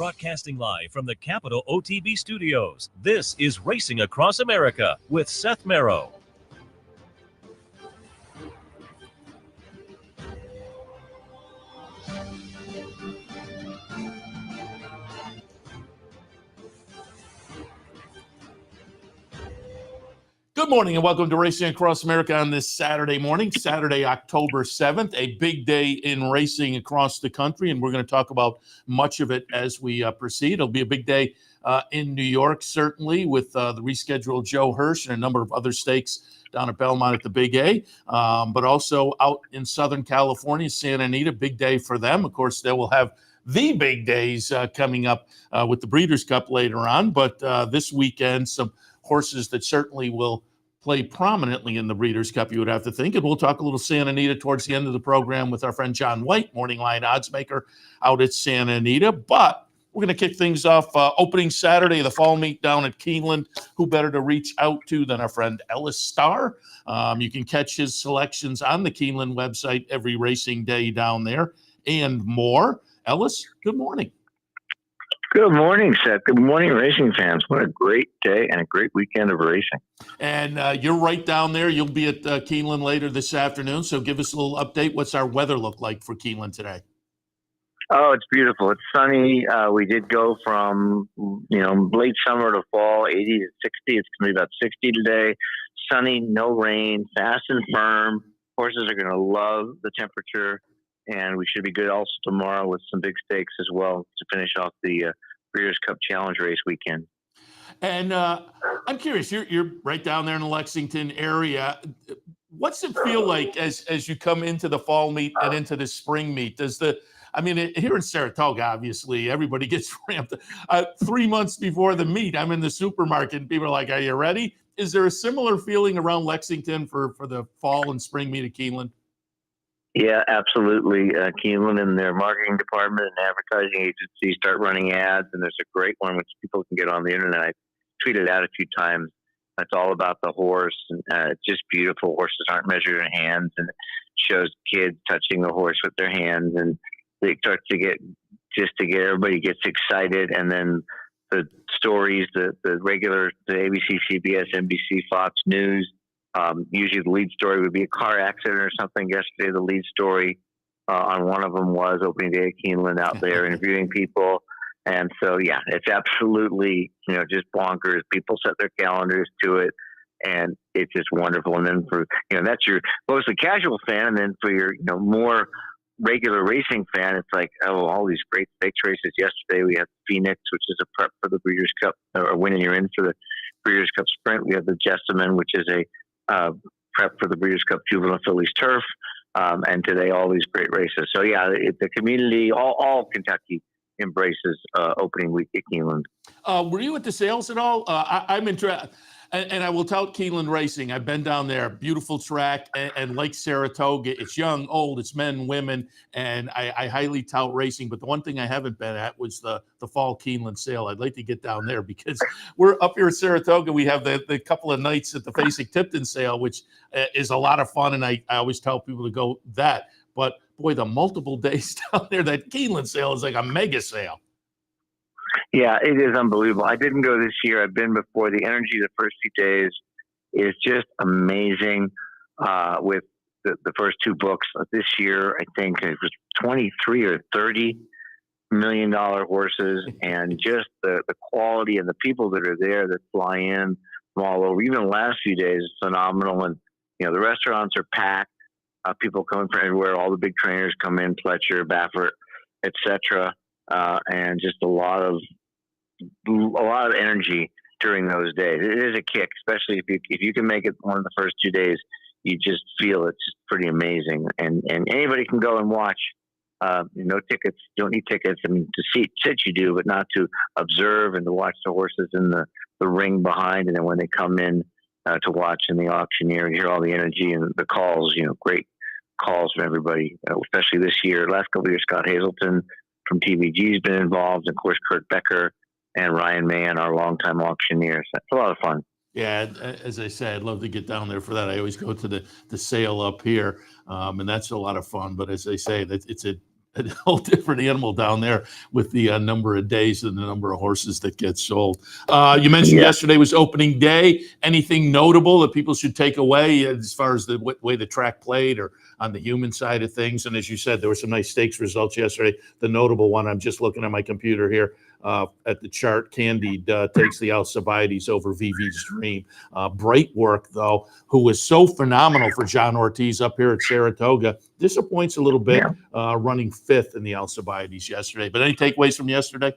Broadcasting live from the Capitol OTB studios, this is Racing Across America with Seth Merrow. Good morning and welcome to Racing Across America on this Saturday morning, Saturday, October 7th, a big day in racing across the country, and we're going to talk about much of it as we proceed. It'll be a big day in New York, certainly, with the rescheduled Joe Hirsch and a number of other stakes down at Belmont at the Big A, but also out in Southern California, Santa Anita, big day for them. Of course, they will have the big days coming up with the Breeders' Cup later on, but this weekend, some horses that certainly will play prominently in the Breeders' Cup, you would have to think. And we'll talk a little Santa Anita towards the end of the program with our friend Jon White, morning line oddsmaker out at Santa Anita. But we're going to kick things off opening Saturday, the fall meet down at Keeneland. Who better to reach out to than our friend Ellis Star? You can catch his selections on the Keeneland website every racing day down there and more. Ellis, good morning. Good morning, Seth. Good morning, racing fans. What a great day and a great weekend of racing. And you're right down there. You'll be at Keeneland later this afternoon. So give us a little update. What's our weather look like for Keeneland today? Oh, it's beautiful. It's sunny. We did go from, late summer to fall, 80 to 60. It's going to be about 60 today. Sunny, no rain, fast and firm. Horses are going to love the temperature. And we should be good also tomorrow with some big stakes as well to finish off the Breeders' Cup Challenge race weekend. And I'm curious, you're right down there in the Lexington area. What's it feel like as you come into the fall meet and into the spring meet? Here in Saratoga, obviously, everybody gets ramped. 3 months before the meet, I'm in the supermarket and people are like, are you ready? Is there a similar feeling around Lexington for the fall and spring meet at Keeneland? Yeah, absolutely. Keeneland and their marketing department and advertising agency start running ads, and there's a great one which people can get on the internet. I tweeted out a few times. It's all about the horse, and it's just beautiful. Horses aren't measured in hands, and it shows kids touching the horse with their hands, and they start to get everybody gets excited, and then the stories, the ABC, CBS, NBC, Fox News. Usually the lead story would be a car accident or something. Yesterday, the lead story on one of them was opening day at Keeneland out there interviewing people. And so, yeah, it's absolutely, just bonkers. People set their calendars to it, and it's just wonderful. And then for, that's your mostly casual fan. And then for your, more regular racing fan, it's like, oh, all these great stakes races. Yesterday, we had Phoenix, which is a prep for the Breeders' Cup, or winning you're in for the Breeders' Cup Sprint. We have the Jessamine, which is a prep for the Breeders' Cup Juvenile Phillies Turf, and today all these great races. So yeah, the community, all Kentucky embraces opening week at Keeneland. Were you at the sales at all? I'm interested, and I will tout Keeneland Racing. I've been down there, beautiful track, and like Saratoga, it's young, old, it's men, women, and I highly tout racing. But the one thing I haven't been at was the fall Keeneland sale. I'd like to get down there because we're up here at Saratoga. We have the couple of nights at the Facing Tipton sale, which is a lot of fun, and I always tell people to go that. But boy, the multiple days down there, that Keeneland sale is like a mega sale. Yeah, it is unbelievable. I didn't go this year. I've been before. The energy the first few days is just amazing with the first two books. This year, I think it was 23 or $30 million horses, and just the quality and the people that are there that fly in from all over. Even the last few days is phenomenal. And, the restaurants are packed. People coming from everywhere. All the big trainers come in, Fletcher, Baffert, etc. And just a lot of energy during those days. It is a kick, especially if you can make it one of the first 2 days. You just feel it's just pretty amazing, and anybody can go and watch. No tickets, you don't need tickets. I mean, to sit you do, but not to observe and to watch the horses in the ring behind, and then when they come in to watch in the auctioneer and hear all the energy and the calls. Great calls from everybody, especially this year. Last couple of years, Scott Hazelton from TVG has been involved, and of course Kurt Becker and Ryan Mann, our longtime auctioneers. That's a lot of fun. Yeah, as I said, I'd love to get down there for that. I always go to the sale up here, and that's a lot of fun. But as I say, it's a a whole different animal down there with the number of days and the number of horses that get sold. You mentioned yesterday was opening day. Anything notable that people should take away as far as the way the track played or on the human side of things? And as you said, there were some nice stakes results yesterday. The notable one, I'm just looking at my computer here at the chart. Candide takes the Alcibiades over VV's Dream. Bright Work, though, who was so phenomenal for John Ortiz up here at Saratoga, disappoints a little bit, running fifth in the Alcibiades yesterday. But any takeaways from yesterday?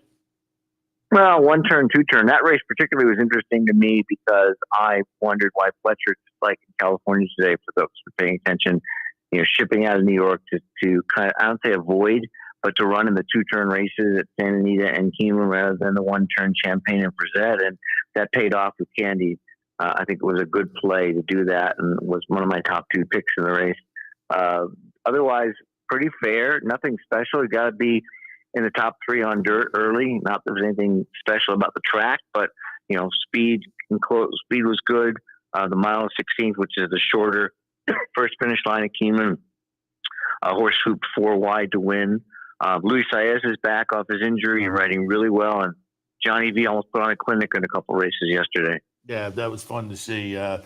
Well, one turn, two turn. That race particularly was interesting to me because I wondered why Fletcher, just like in California today, for those who are paying attention, shipping out of New York to kind of, I don't say avoid, but to run in the two-turn races at Santa Anita and Keeneland rather than the one-turn Champagne and Frazette. And that paid off with Candide. I think it was a good play to do that and was one of my top two picks in the race. Otherwise, pretty fair. Nothing special. You got to be in the top three on dirt early. Not that there's anything special about the track, but, speed was good. The mile 16th, which is the shorter first finish line at Keeneland. Horse swooped 4 wide to win. Luis Saez is back off his injury and riding really well. And Johnny V almost put on a clinic in a couple races yesterday. Yeah, that was fun to see. I'm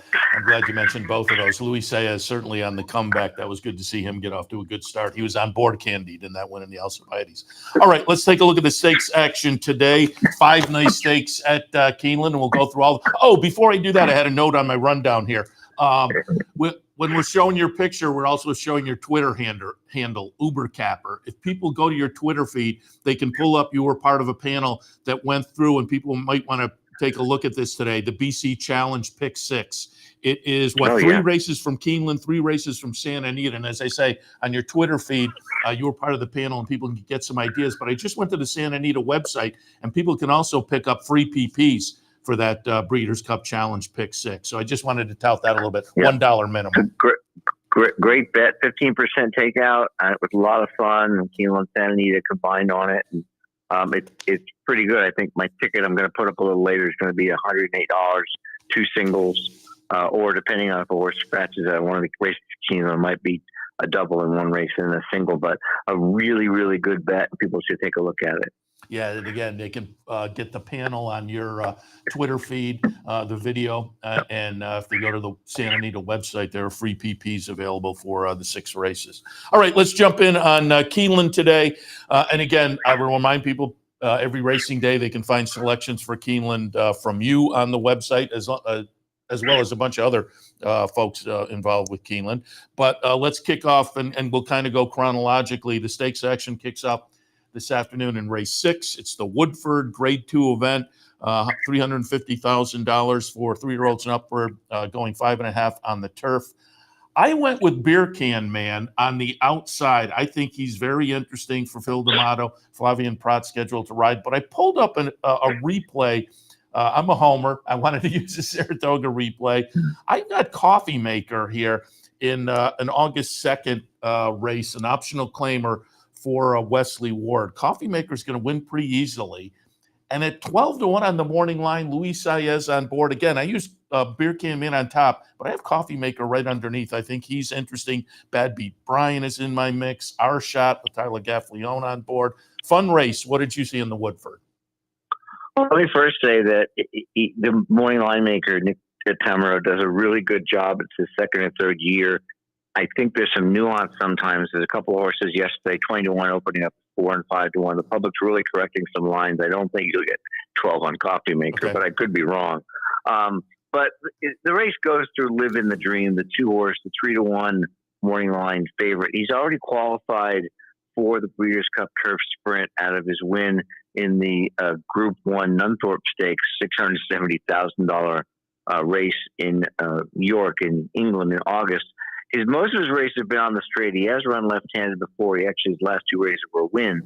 glad you mentioned both of those. Luis Saez certainly on the comeback. That was good to see him get off to a good start. He was on board Candide in that win in the Alcibiades. All right, let's take a look at the stakes action today. 5 nice stakes at Keeneland, and we'll go through all. Oh, before I do that, I had a note on my rundown here. When we're showing your picture, we're also showing your Twitter handle, Ubercapper. If people go to your Twitter feed, they can pull up you were part of a panel that went through, and people might want to take a look at this today, the BC Challenge Pick 6. It is 3 races from Keeneland, 3 races from Santa Anita. And as I say, on your Twitter feed, you were part of the panel and people can get some ideas. But I just went to the Santa Anita website, and people can also pick up free PPs for that Breeders' Cup Challenge Pick 6. So I just wanted to tout that a little bit. $1 minimum. Great bet, 15% takeout. It was a lot of fun. Keeneland and Santa Anita combined on it. And, it's pretty good. I think my ticket I'm going to put up a little later is going to be $108, 2 singles, or depending on if a horse scratches at one of the races, it might be a double in one race and a single, but a really, really good bet. People should take a look at it. Yeah, and again, they can get the panel on your Twitter feed, the video, and if they go to the Santa Anita website, there are free PPs available for the 6 races. All right, let's jump in on Keeneland today. And again, I will remind people every racing day they can find selections for Keeneland from you on the website, as well as a bunch of other folks involved with Keeneland. But let's kick off, and we'll kind of go chronologically. The stakes action kicks off this afternoon in race 6. It's the Woodford Grade 2 event, $350,000 for 3-year-olds and upward, going 5.5 on the turf. I went with Beer Can Man on the outside. I think he's very interesting for Phil D'Amato, Flavien Prat scheduled to ride. But I pulled up a replay. I'm a homer. I wanted to use a Saratoga replay. I got Coffee Maker here in an August 2nd race, an optional claimer for Wesley Ward. Coffee Maker is going to win pretty easily. And at 12-1 on the morning line, Luis Saez on board. Again, I used Beer Can Man on top, but I have Coffee Maker right underneath. I think he's interesting. Bad Beat Brian is in my mix. Our Shot with Tyler Gaffleone on board. Fun race. What did you see in the Woodford? Well, let me first say that the morning line maker, Nick Tamero, does a really good job. It's his 2nd or 3rd year. I think there's some nuance sometimes. There's a couple of horses yesterday, 20-1 opening up 4 and 5-1. The public's really correcting some lines. I don't think you'll get 12 on Coffee Maker, but I could be wrong. But the race goes through Live in the Dream, the 2-horse, the 3-1 morning line favorite. He's already qualified for the Breeders' Cup Turf Sprint out of his win in the Group 1 Nunthorpe Stakes, $670,000 race in York in England in August. Most of his races have been on the straight. He has run left-handed before. His last 2 races were wins,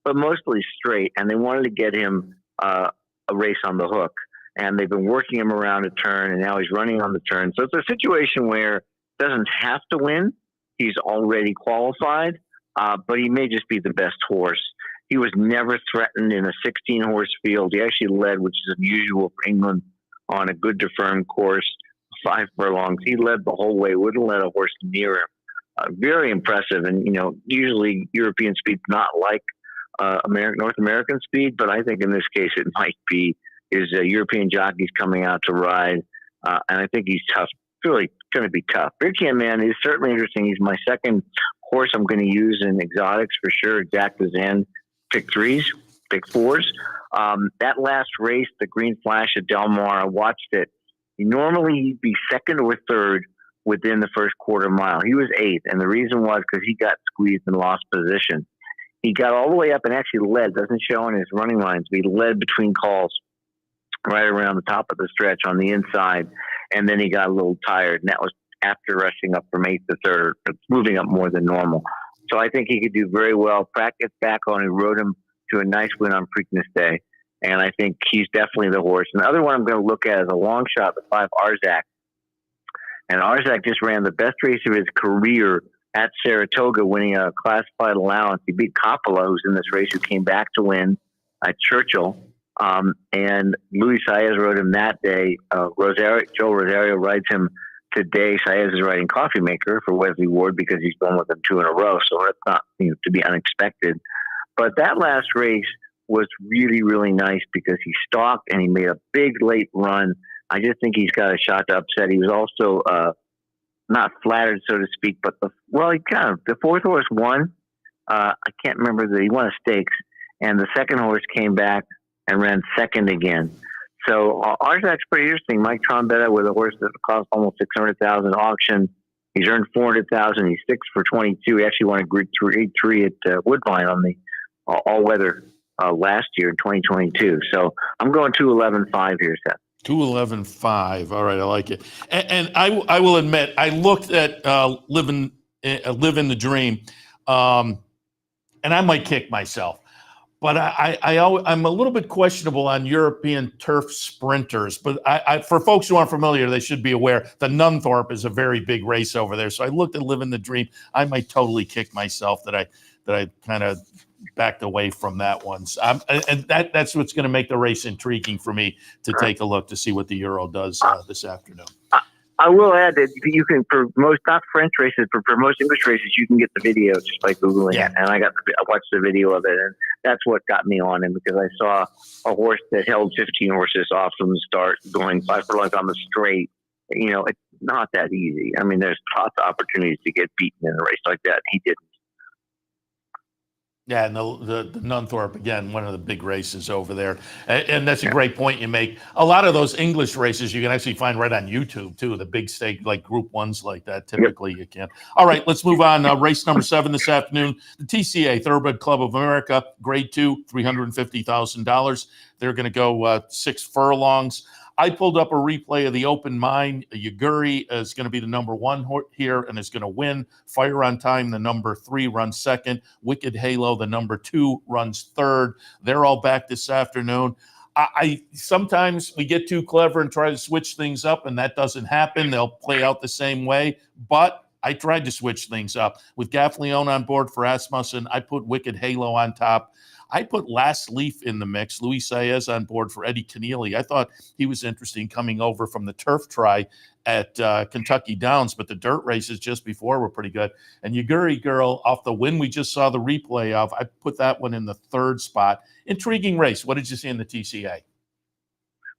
but mostly straight. And they wanted to get him a race on the hook. And they've been working him around a turn, and now he's running on the turn. So it's a situation where he doesn't have to win. He's already qualified, but he may just be the best horse. He was never threatened in a 16-horse field. He actually led, which is unusual for England, on a good to firm course. 5 furlongs. He led the whole way, wouldn't let a horse near him. Very impressive. And, usually European speed's not like North American speed, but I think in this case it might be. Is European jockeys coming out to ride, and I think he's tough. Really going to be tough. Beer Man is certainly interesting. He's my second horse I'm going to use in exotics for sure. Exact as in pick 3s, pick 4s. That last race, the Green Flash at Del Mar, I watched it. Normally he'd be second or third within the first quarter mile. He was 8th, and the reason was because he got squeezed and lost position. He got all the way up and actually led. Doesn't show on his running lines, but he led between calls right around the top of the stretch on the inside, and then he got a little tired, and that was after rushing up from 8th to 3rd, moving up more than normal. So I think he could do very well. Practice back on, he rode him to a nice win on Preakness Day, and I think he's definitely the horse. And the other one I'm going to look at is a long shot, the 5 Arzak. And Arzak just ran the best race of his career at Saratoga, winning a classified allowance. He beat Coppola, who's in this race, who came back to win at Churchill. And Luis Saez rode him that day. Joe Rosario rides him today. Saez is riding Coffee Maker for Wesley Ward because he's been with him 2 in a row. So that's not to be unexpected. But that last race was really, really nice because he stalked and he made a big late run. I just think he's got a shot to upset. He was also not flattered, so to speak, but the 4th horse won. I can't remember he won a stakes, and the second horse came back and ran second again. So Arzak's pretty interesting. Mike Trombetta with a horse that cost almost $600,000 auction. He's earned $400,000. He's 6 for 22. He actually won a Group 3 at Woodbine on the all-weather last year in 2022. So I'm going 211.5 here, Seth. 211.5. All right, I like it. And I will admit, I looked at Living the Dream, and I might kick myself. But I'm a little bit questionable on European turf sprinters. But for folks who aren't familiar, they should be aware the Nunthorpe is a very big race over there. So I looked at Living the Dream. I might totally kick myself that I kind of backed away from that one. So and that's what's going to make the race intriguing for me to take a look to see what the Euro does this afternoon. I will add that you can, for most, not French races, but for most English races, you can get the video just by Googling it. And I watched the video of it, and that's what got me on him because I saw a horse that held 15 horses off from the start going 5 furlongs on the straight. It's not that easy. I mean, there's lots of opportunities to get beaten in a race like that. He didn't. Yeah, and the Nunthorpe, again, one of the big races over there. And that's a great point you make. A lot of those English races you can actually find right on YouTube, too. The big stake, like Group 1s like that, typically you can. All right, let's move on. Race number 7 this afternoon. The TCA, Thoroughbred Club of America, Grade 2, $350,000. They're going to go 6 furlongs. I pulled up a replay of the Open Mine. Yaguri is going to be the number 1 here and is going to win. Fire on Time, the number 3, runs second. Wicked Halo, the number 2, runs third. They're all back this afternoon. I sometimes we get too clever and try to switch things up, and that doesn't happen. They'll play out the same way. But I tried to switch things up. With Gaffleone on board for Asmussen, I put Wicked Halo on top. I put Last Leaf in the mix. Luis Saez on board for Eddie Keneally. I thought he was interesting coming over from the turf try at Kentucky Downs, but the dirt races just before were pretty good. And Yaguri Girl, off the win we just saw the replay of, I put that one in the 3rd spot. Intriguing race. What did you see in the TCA?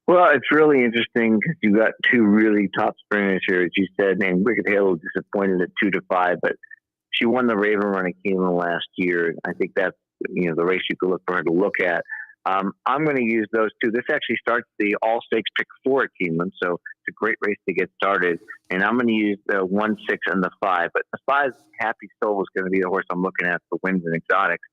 Well, it's really interesting because you got 2 really top sprinters here, as you said, and Wicked Halo disappointed at 2-5, but she won the Raven Run at Keeneland last year. I think that's the race you could look for her to look at. I'm going to use those 2. This actually starts the All Stakes pick 4 at Keeneland, so it's a great race to get started. And I'm going to use the 1, 6, and the 5. But the 5, Happy Soul, is going to be the horse I'm looking at for wins and exotics.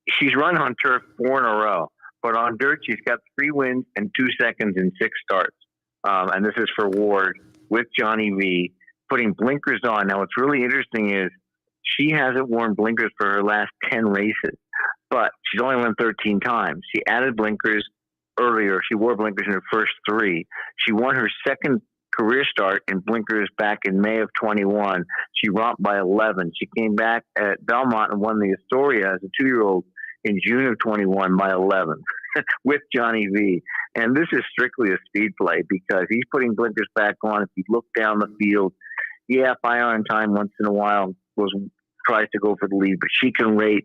She's run on turf 4 in a row, but on dirt she's got 3 wins and 2 seconds in 6 starts. And this is for Ward with Johnny V, putting blinkers on. Now, what's really interesting is she hasn't worn blinkers for her last 10 races, but she's only won 13 times. She added blinkers earlier. She wore blinkers in her first 3. She won her second career start in blinkers back in May of 21. She romped by 11. She came back at Belmont and won the Astoria as a 2-year-old in June of 21 by 11 with Johnny V. And this is strictly a speed play because he's putting blinkers back on. If you look down the field, Yeah, Fire on Time once in a while tries to go for the lead, but she can rate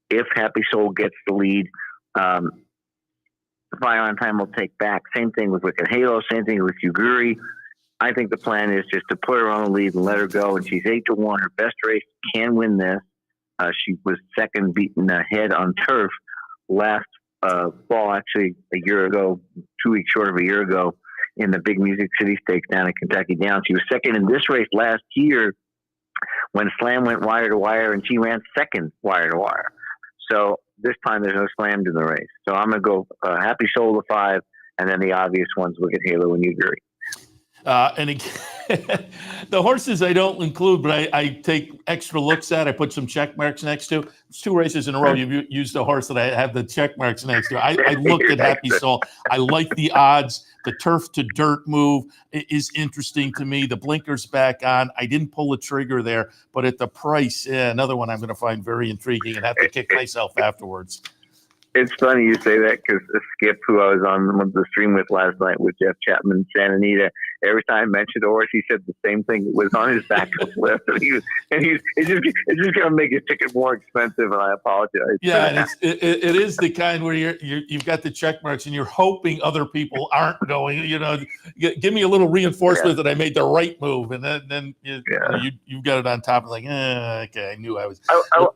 if Happy Soul gets the lead. Fire on Time will take back. Same thing with Wicked Halo. Same thing with Yuguri. I think the plan is just to put her on the lead and let her go. And she's 8-1. Her best race can win this. She was second, beaten ahead on turf last fall, actually a year ago, 2 weeks short of a year ago, in the big Music City Stakes down in Kentucky Downs. She was second in this race last year when Slam went wire to wire, and she ran second wire to wire. So this time there's no Slam in the race. So I'm going to go Happy Soul to 5, and then the obvious ones, Wicked Halo and Yuguri. And again, the horses I don't include, but I take extra looks at. I put some check marks next to. It's 2 races in a row. You've used a horse that I have the check marks next to. I looked at Happy Soul. I like the odds. The turf to dirt move is interesting to me. The blinkers back on. I didn't pull the trigger there, but at the price, another one I'm going to find very intriguing and have to kick myself afterwards. It's funny you say that because Skip, who I was on the stream with last night with Jeff Chapman, Santa Anita, every time I mentioned a horse, he said the same thing. It was on his backup list, it's just going to make his ticket more expensive, and I apologize. Yeah, and it is the kind where you've got the check marks and you're hoping other people aren't going. Give me a little reinforcement that I made the right move, and then you've got it on top of okay, I knew I was. I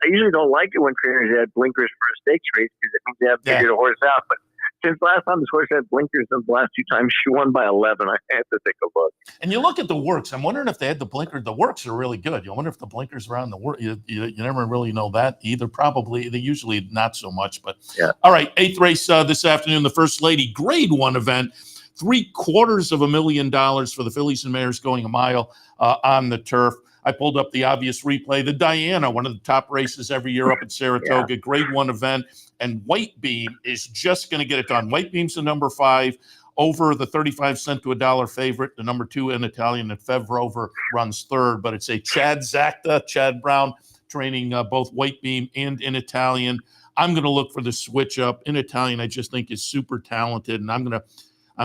usually don't like it when trainers add blinkers for a stakes race because it means they have to figure the horse out. But since last time this horse had blinkers, and the last 2 times she won by 11, I had to take a look. And you look at the works. I'm wondering if they had the blinker. The works are really good. You wonder if the blinkers are on the work. You never really know that either. Probably they usually not so much. But all right, 8th race this afternoon, the First Lady Grade 1 event. $750,000 for the fillies and mares going a mile on the turf. I pulled up the obvious replay. The Diana, one of the top races every year up at Saratoga, Grade 1 event. And White Beam is just going to get it done. White Beam's the number 5 over the 35 cent to $1 favorite. The number 2 in Italian at Fev Rover runs 3rd, but it's a Chad Brown training both White Beam and in Italian. I'm going to look for the switch up. In Italian, I just think is super talented, and I'm going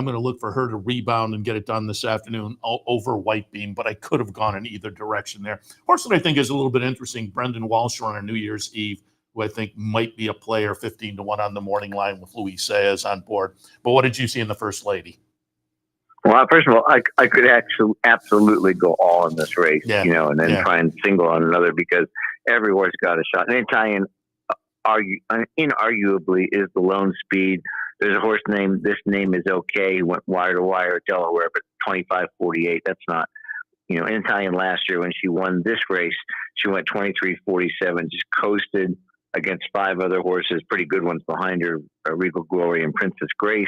to look for her to rebound and get it done this afternoon over White Beam, but I could have gone in either direction there. Horse that I think is a little bit interesting, Brendan Walsh on New Year's Eve, who I think might be a player, 15-1 on the morning line with Luis Saez on board. But what did you see in the First Lady? Well, first of all, I could actually absolutely go all in this race, and then try and single on another because every horse got a shot. And Italian, inarguably, is the lone speed. There's a horse named, this name is okay, went wire to wire at Delaware, but 25.48. That's not, in Italian last year when she won this race, she went 23.47, just coasted against 5 other horses, pretty good ones behind her, Regal Glory and Princess Grace.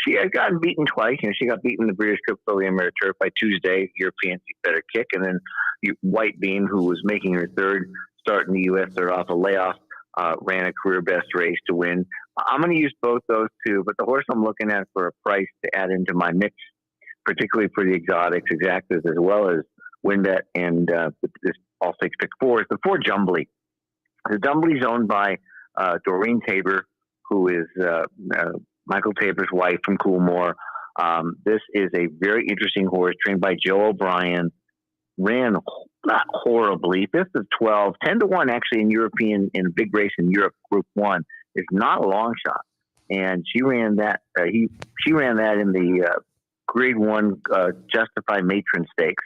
She had gotten beaten twice. She got beaten in the Breeders' Cup Filly and Mare Turf by Tuesday. Europeans better kick. And then White Beam, who was making her 3rd start in the U.S., they're off a layoff, ran a career best race to win. I'm going to use both those 2, but the horse I'm looking at for a price to add into my mix, particularly for the exotics, exactas, as well as WinBet and this all stakes pick 4, is the 4 Jumbly. The Jumbly is owned by Doreen Tabor, who is Michael Tabor's wife from Coolmore. This is a very interesting horse trained by Joe O'Brien. Ran not horribly, 5th of 12, 10-1 actually in a big race in Europe, Group 1. Is not a long shot, and she ran that. She ran that in the Grade 1 Justify Matron Stakes.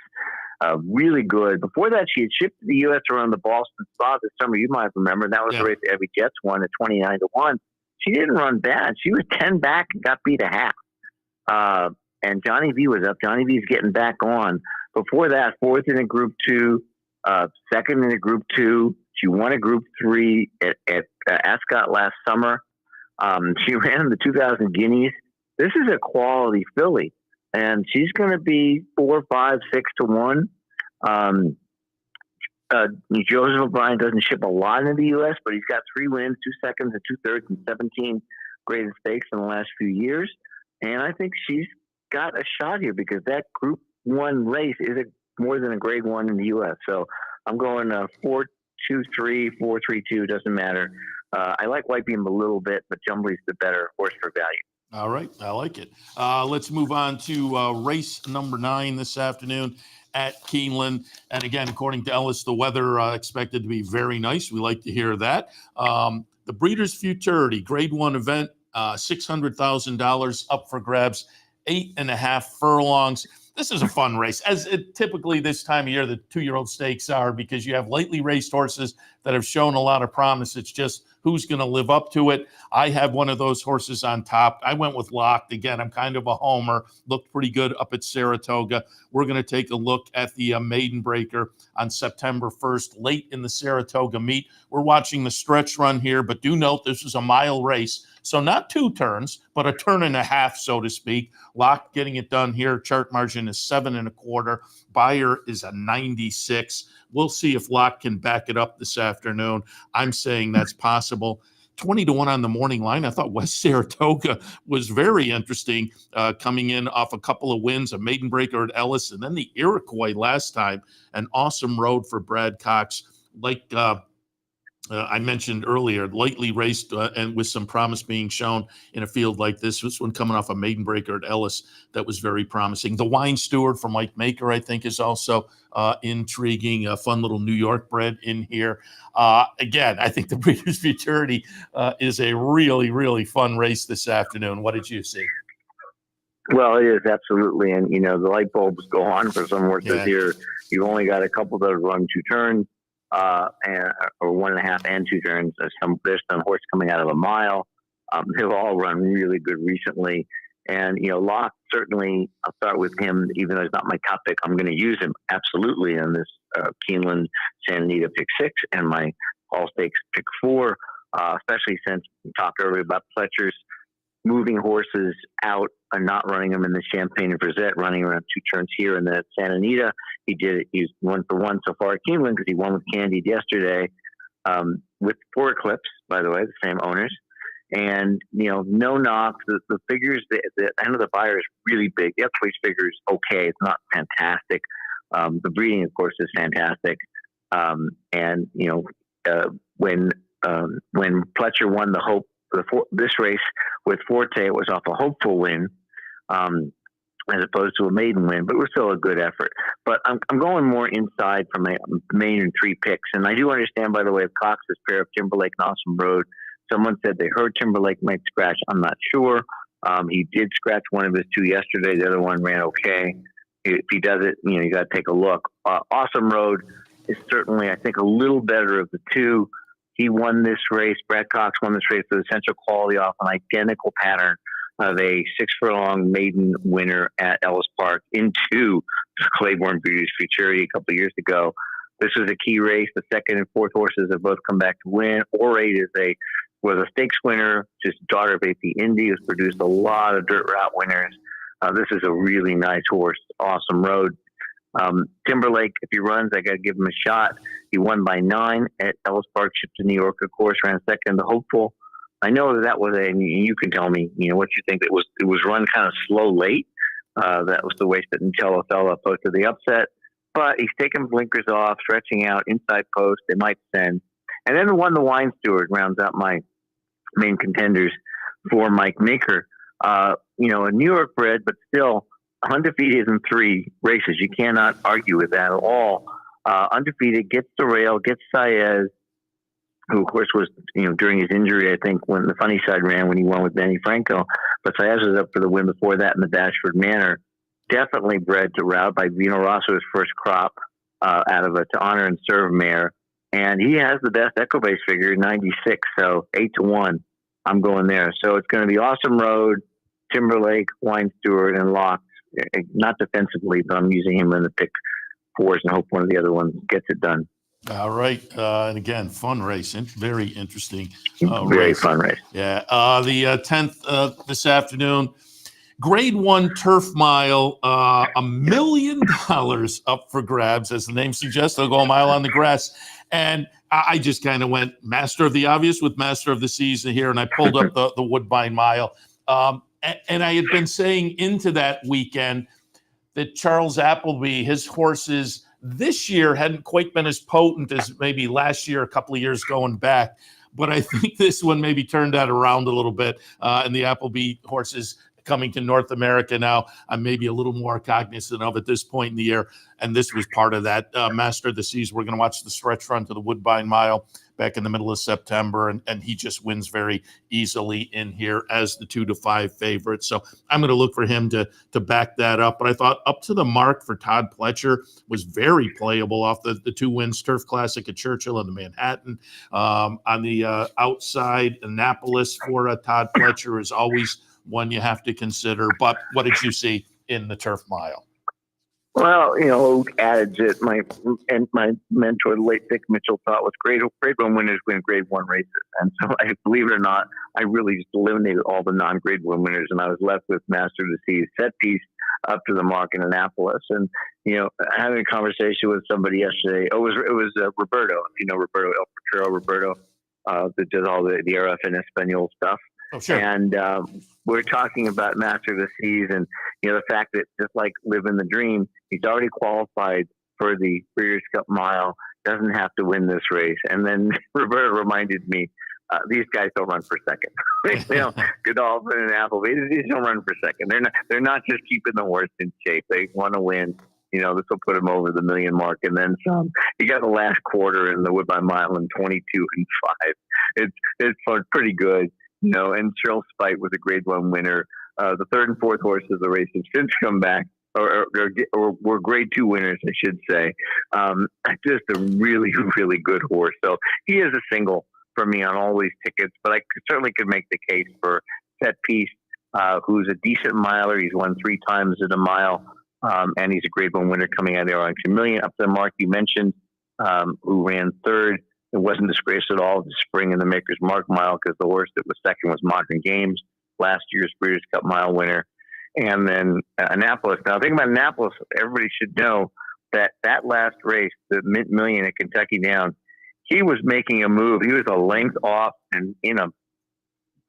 Really good. Before that, she had shipped to the U.S. around the Boston Spa this summer. You might remember that was the race Evie Jets won at 29-1. She didn't run bad. She was 10 back and got beat a half. And Johnny V was up. Johnny V's getting back on. Before that, 4th in a Group 2, 2nd in a Group 2. She won a Group 3 at Ascot last summer. She ran the 2000 Guineas. This is a quality filly, and she's going to be 4, 5, 6-1. Joseph O'Brien doesn't ship a lot into the U.S., but he's got 3 wins, 2 seconds, and 2/3, and 17 graded stakes in the last few years. And I think she's got a shot here because that Group 1 race is more than a Grade 1 in the U.S. So I'm going 4-2-3, 4-3-2, doesn't matter. I like White Beam a little bit, but Jumbly's the better horse for value. All right, I like it. Let's move on to race number 9 this afternoon at Keeneland. And again, according to Ellis, the weather expected to be very nice. We like to hear that. The Breeders' Futurity Grade 1 event, $600,000 up for grabs, 8.5 furlongs. This is a fun race, as it typically this time of year the 2-year-old stakes are, because you have lightly raced horses that have shown a lot of promise. It's just who's going to live up to it. I have one of those horses on top. I went with Locked. Again, I'm kind of a homer. Looked pretty good up at Saratoga. We're going to take a look at the Maiden Breaker on September 1st, late in the Saratoga meet. We're watching the stretch run here, but do note this is a mile race. So not 2 turns, but a turn and a half, so to speak. Locked getting it done here. Chart margin is 7.25. Buyer is a 96. We'll see if Locke can back it up this afternoon. I'm saying that's possible. 20-1 on the morning line. I thought West Saratoga was very interesting, coming in off a couple of wins, a Maiden Breaker at Ellis, and then the Iroquois last time. An awesome road for Brad Cox. Like I mentioned earlier, lightly raced and with some promise being shown in a field like this. This one coming off a Maiden Breaker at Ellis that was very promising. The Wine Steward from Mike Maker, I think, is also intriguing. A fun little New York bred in here. Again, I think the Breeders' Futurity is a really, really fun race this afternoon. What did you see? Well, it is absolutely, and the light bulbs go on for some horses here. You've only got a couple that run 2 turns. Or 1.5 and 2 turns. There's some horse coming out of a mile. They've all run really good recently. And, Locke, certainly, I'll start with him, even though he's not my top pick. I'm going to use him absolutely in this Keeneland Santa Anita pick 6 and my All Stakes pick 4, especially since we talked earlier about Pletcher's moving horses out and not running them in the Champagne and Brisette, running around 2 turns here. And then at Santa Anita, he did it. He's 1 for 1 so far at Keeneland because he won with Candied yesterday, with 4 Eclipse, by the way, the same owners. And, no knock. The figures, I know the buyer is really big. The Eclipse figure is okay. It's not fantastic. The breeding, of course, is fantastic. And, when Pletcher won the Hope, this race with Forte, it was off a hopeful win, as opposed to a maiden win, but it was still a good effort. But I'm going more inside for my main and 3 picks. And I do understand, by the way, of Cox's pair of Timberlake and Awesome Road. Someone said they heard Timberlake might scratch. I'm not sure. He did scratch one of his 2 yesterday. The other one ran okay. If he does it, you got to take a look. Awesome Road is certainly, I think, a little better of the 2. He won this race. Brad Cox won this race with essential quality off an identical pattern of a 6-furlong maiden winner at Ellis Park into Claiborne Breeders' Futurity a couple of years ago. This was a key race. The 2nd and 4th horses have both come back to win. Orate was a stakes winner, just daughter of AP Indy, has produced a lot of dirt route winners. This is a really nice horse. Awesome Road. Timberlake, if he runs, I got to give him a shot. He won by 9 at Ellis Park, shipped to New York, of course, ran 2nd, the Hopeful. I know that was you can tell me, what you think. It was run kind of slow late. That was the race that Nutella fella posted the upset. But he's taking blinkers off, stretching out, inside post. They might send. And then the Wine Steward rounds out my main contenders for Mike Maker. A New York bred, but still undefeated in 3 races. You cannot argue with that at all. Undefeated, gets the rail, gets Saez, who of course was, during his injury, I think, when the Funny Side ran when he won with Benny Franco. But Saez was up for the win before that in the Bashford Manor. Definitely bred to route by Vino Rosso's first crop out of a To Honor and Serve mare. And he has the best Equibase figure, 96, so 8-1. I'm going there. So it's going to be Awesome Road, Timberlake, Wine Steward, and Locke. Not defensively, but I'm using him in the pick 4s and hope one of the other ones gets it done. All right. And again, fun race. Very interesting. Very fun race. Yeah. The 10th this afternoon. Grade 1 turf mile, $1 million up for grabs, as the name suggests. They'll go a mile on the grass. And I just kind of went master of the obvious with master of the season here, and I pulled up the Woodbine Mile. And I had been saying into that weekend that Charles Appleby, his horses this year hadn't quite been as potent as maybe last year, a couple of years going back. but I think this one maybe turned that around a little bit. And the Appleby horses coming to North America now, I'm maybe a little more cognizant of at this point in the year. And this was part of that. Master of the Seas, we're going to watch the stretch run to the Woodbine Mile back in the middle of September, and he just wins very easily in here as the 2-5 favorite. So I'm going to look for him to back that up. But I thought Up to the Mark for Todd Pletcher was very playable off the 2 wins, Turf Classic at Churchill and the Manhattan. On the outside, Annapolis for Todd Pletcher is always one you have to consider. But what did you see in the Turf Mile? Well, adage that my mentor, the late Dick Mitchell, thought was grade one winners win grade one races. And so, believe it or not, I really just eliminated all the non-grade one winners, and I was left with Master of the Seas, Set Piece, Up to the Mark in Annapolis. And, having a conversation with somebody yesterday, it was Roberto, if you know Roberto, El Portero Roberto, that does all the RF and Espanol stuff. Oh, sure. And we're talking about Master of the Seas, and the fact that just like Living the Dream, he's already qualified for the Breeders' Cup Mile, doesn't have to win this race. And then Roberto reminded me, these guys don't run for second. Godolphin and Appleby, these don't run for second. They're not just keeping the horse in shape. They want to win. This will put him over the million mark and then some. He got the last quarter in the Woodbine Mile in 22-5. It's pretty good. And Cheryl Spite was a grade one winner. The third and fourth horses of the race have since come back, or were grade two winners, I should say. Just a really, really good horse. So he is a single for me on all these tickets, but I certainly could make the case for Set Piece, who's a decent miler. He's won 3 times at a mile, and he's a grade one winner coming out of the Arlington Million. Up to the Mark you mentioned, who ran third. It wasn't disgraced at all the spring in the Maker's Mark Mile, because the horse that was second was Modern Games, last year's Breeders' Cup Mile winner. And then Annapolis. Now, think about Annapolis. Everybody should know that last race, the Mint Million at Kentucky Downs, he was making a move. He was a length off and in a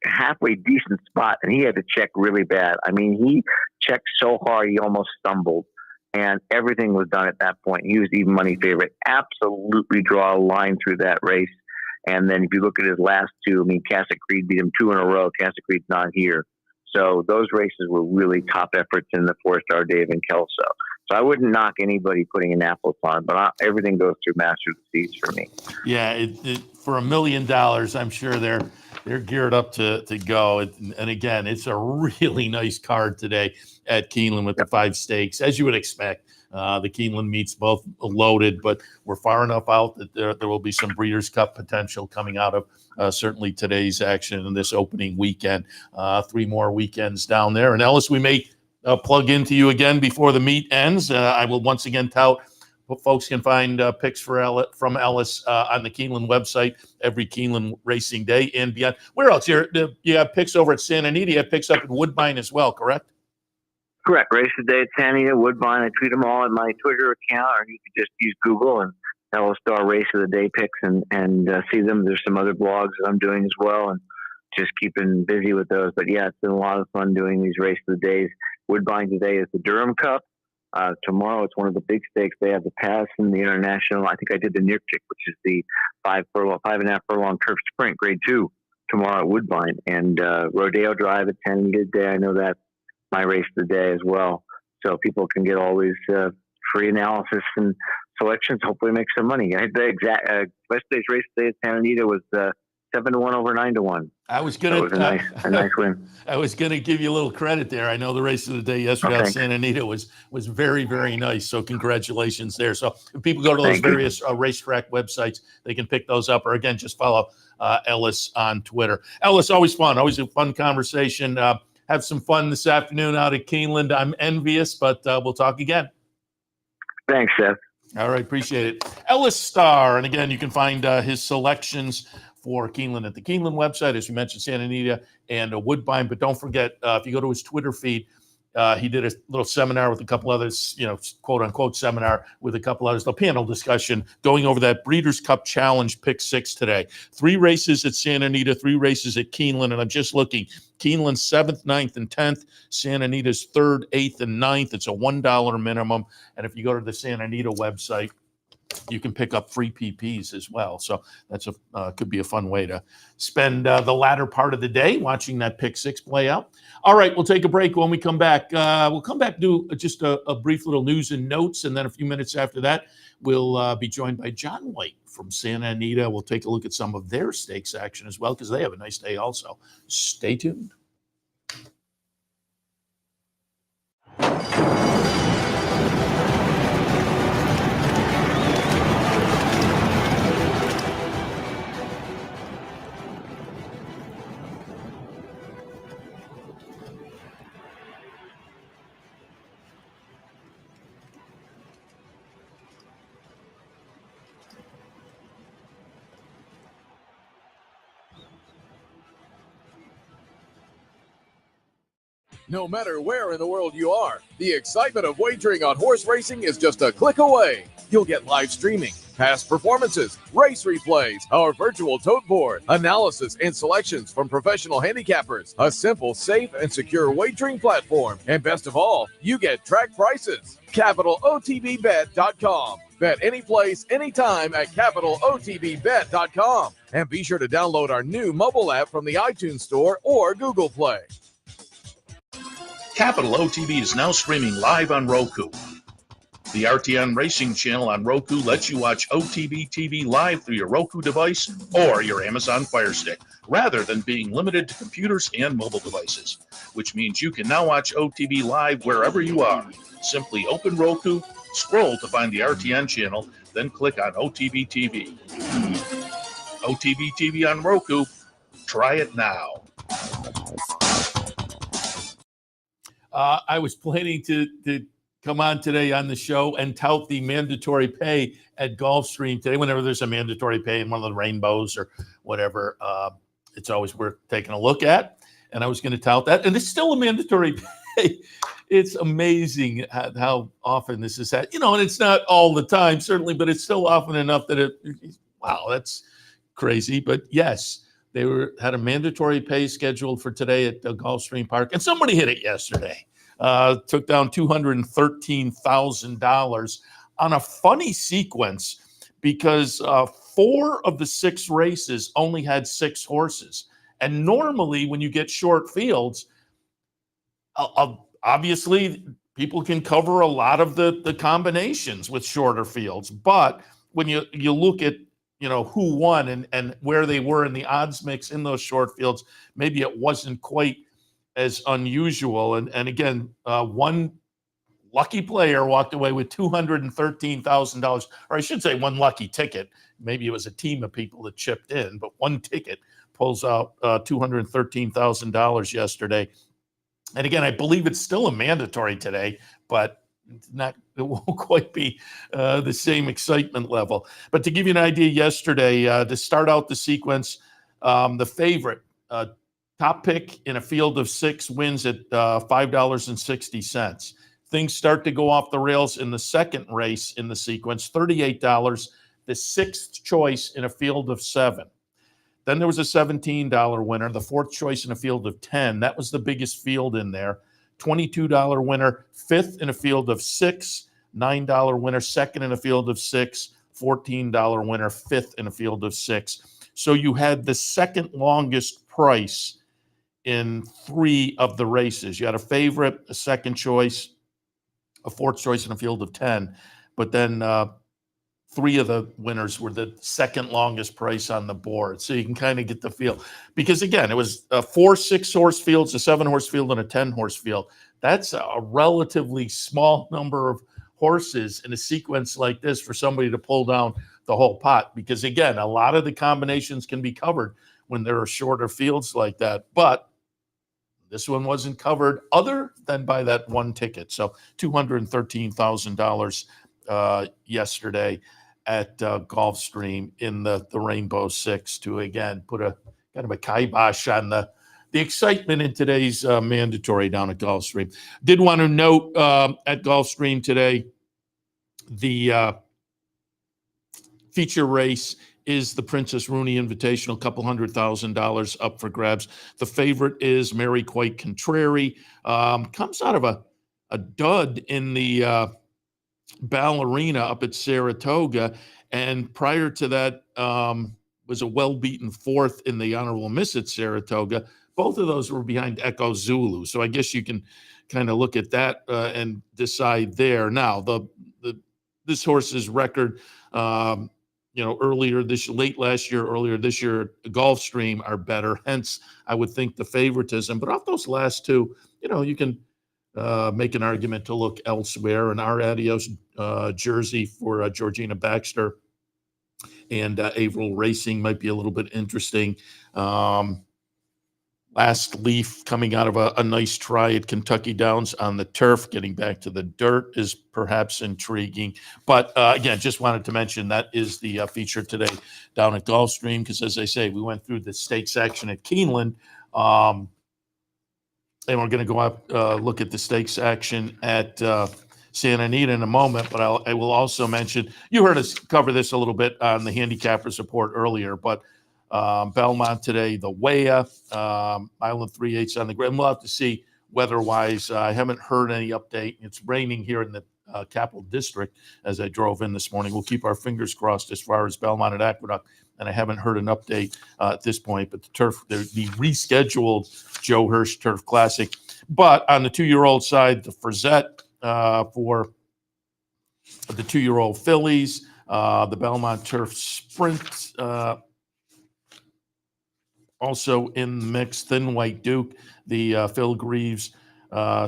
halfway decent spot, and he had to check really bad. I mean, he checked so hard he almost stumbled. And everything was done at that point. He was even money favorite. Absolutely draw a line through that race. And then if you look at his last 2, Casa Creed beat him 2 in a row. Casa Creed's not here. So those races were really top efforts in the 4-star Dave and Kelso. So I wouldn't knock anybody putting Annapolis on, but everything goes through Master of the Seas for me. Yeah, for $1 million, I'm sure they're geared up to go. And again, it's a really nice card today at Keeneland with the 5 stakes, as you would expect. The Keeneland meets both loaded, but we're far enough out that there will be some Breeders' Cup potential coming out of certainly today's action in this opening weekend. 3 more weekends down there. And Ellis, we may plug into you again before the meet ends. I will once again tout folks can find picks from Ellis on the Keeneland website every Keeneland racing day and beyond. Where else? You have picks over at Santa Anita. You have picks up at Woodbine as well, correct? Correct. Race today at Santa Anita, Woodbine. I tweet them all in my Twitter account, or you can just use Google and Ellis Star Race of the Day picks and see them. There's some other blogs that I'm doing as well, and just keeping busy with those. But yeah, it's been a lot of fun doing these Race of the Days. Woodbine today is the Durham Cup. Tomorrow it's one of the big stakes. They have the Pass and the International. I think I did the Near Kick, which is the 5.5 furlong turf sprint, grade 2, tomorrow at Woodbine. And Rodeo Drive at Santa Anita today. I know that's my race of the day as well. So people can get all these free analysis and selections, hopefully make some money. I had the exact West-Day's race today at Santa Anita was 7-1 over 9-1. I was gonna. So it was a nice win. I was gonna give you a little credit there. I know the race of the day yesterday at Santa Anita was very, very nice. So congratulations there. So if people go to those various racetrack websites, they can pick those up. Or again, just follow Ellis on Twitter. Ellis, always fun. Always a fun conversation. Have some fun this afternoon out at Keeneland. I'm envious, but we'll talk again. Thanks, Seth. All right, appreciate it. Ellis Star, and again, you can find his selections for Keeneland at the Keeneland website, as you mentioned, Santa Anita and Woodbine. But don't forget, if you go to his Twitter feed, he did a little seminar with a couple others, quote unquote seminar with a couple others, the panel discussion going over that Breeders' Cup Challenge Pick 6 today. 3 races at Santa Anita, 3 races at Keeneland. And I'm just looking, Keeneland 7th, 9th, and 10th, Santa Anita's 3rd, 8th, and 9th. It's a $1 minimum. And if you go to the Santa Anita website, you can pick up free PPs as well. So that's could be a fun way to spend the latter part of the day watching that pick six play out. All right, we'll take a break. When we come back, do just a brief little news and notes, and then a few minutes after that, we'll be joined by Jon White from Santa Anita. We'll take a look at some of their stakes action as well, because they have a nice day also. Stay tuned. No matter where in the world you are, the excitement of wagering on horse racing is just a click away. You'll get live streaming, past performances, race replays, our virtual tote board, analysis and selections from professional handicappers, a simple, safe, and secure wagering platform, and best of all, you get track prices. CapitalOTBBet.com. Bet any place, anytime at CapitalOTBBet.com. And be sure to download our new mobile app from the iTunes Store or Google Play. Capital OTB is now streaming live on Roku. The RTN Racing channel on Roku lets you watch OTB TV live through your Roku device or your Amazon Fire Stick, rather than being limited to computers and mobile devices, which means you can now watch OTB live wherever you are. Simply open Roku, scroll to find the RTN channel, then click on OTB TV. OTB TV on Roku. Try it now. I was planning to come on today on the show and tout the mandatory pay at Gulfstream today. Whenever there's a mandatory pay in one of the rainbows or whatever, it's always worth taking a look at. And I was going to tout that. And it's still a mandatory pay. It's amazing how often this is had. And it's not all the time, certainly, but it's still often enough that wow, that's crazy. But yes, they had a mandatory pay scheduled for today at Gulfstream Park, and somebody hit it yesterday. Took down $213,000 on a funny sequence because 4 of the 6 races only had 6 horses. And normally when you get short fields, obviously people can cover a lot of the combinations with shorter fields. But when you look at who won and where they were in the odds mix in those short fields, maybe it wasn't quite as unusual. And again, one lucky player walked away with $213,000, or I should say one lucky ticket. Maybe it was a team of people that chipped in, but one ticket pulls out $213,000 yesterday. And again, I believe it's still a mandatory today, but it won't quite be the same excitement level. But to give you an idea, yesterday, to start out the sequence, the favorite, top pick in a field of 6 wins at $5.60. Things start to go off the rails in the second race in the sequence, $38, the 6th choice in a field of 7. Then there was a $17 winner, the 4th choice in a field of 10. That was the biggest field in there. $22 winner, 5th in a field of 6, $9 winner, 2nd in a field of 6, $14 winner, 5th in a field of 6. So you had the second longest price in 3 of the races. You had a favorite, a second choice, a 4th choice in a field of 10, but then 3 of the winners were the second longest price on the board. So you can kind of get the feel. Because again, it was 4 6-horse fields, a 7-horse field, and a 10-horse field. That's a relatively small number of horses in a sequence like this for somebody to pull down the whole pot. Because again, a lot of the combinations can be covered when there are shorter fields like that. But this one wasn't covered other than by that one ticket. So $213,000 yesterday at Gulfstream in the Rainbow Six to, again, put a kind of a kibosh on the excitement in today's mandatory down at Gulfstream. Did want to note at Gulfstream today, the feature race is the Princess Rooney Invitational, $200,000 up for grabs. The favorite is Mary Quite Contrary. Comes out of a dud in the Ballerina up at Saratoga. And prior to that, was a well-beaten fourth in the honorable miss at Saratoga. Both of those were behind Echo Zulu. So I guess you can kind of look at that and decide there. Now, this horse's record, late last year, earlier this year, Gulfstream are better. Hence, I would think the favoritism. But off those last two, you can make an argument to look elsewhere. And our Adios jersey for Georgina Baxter and Averill Racing might be a little bit interesting. Last Leaf coming out of a nice try at Kentucky Downs on the turf, getting back to the dirt is perhaps intriguing. But again, just wanted to mention that is the feature today down at Gulfstream, because as I say, we went through the stakes action at Keeneland, and we're going to go up, look at the stakes action at Santa Anita in a moment. But I will also mention, you heard us cover this a little bit on the Handicappers Report earlier, but Belmont today, the Weah, Island 3/8 on the ground. We'll have to see weather-wise. I haven't heard any update. It's raining here in the Capital District as I drove in this morning. We'll keep our fingers crossed as far as Belmont and Aqueduct, and I haven't heard an update at this point. But the rescheduled Joe Hirsch Turf Classic. But on the 2-year-old side, the Frazette for the 2-year-old fillies, the Belmont Turf Sprint, also in the mix, Thin White Duke, the Phil Greaves,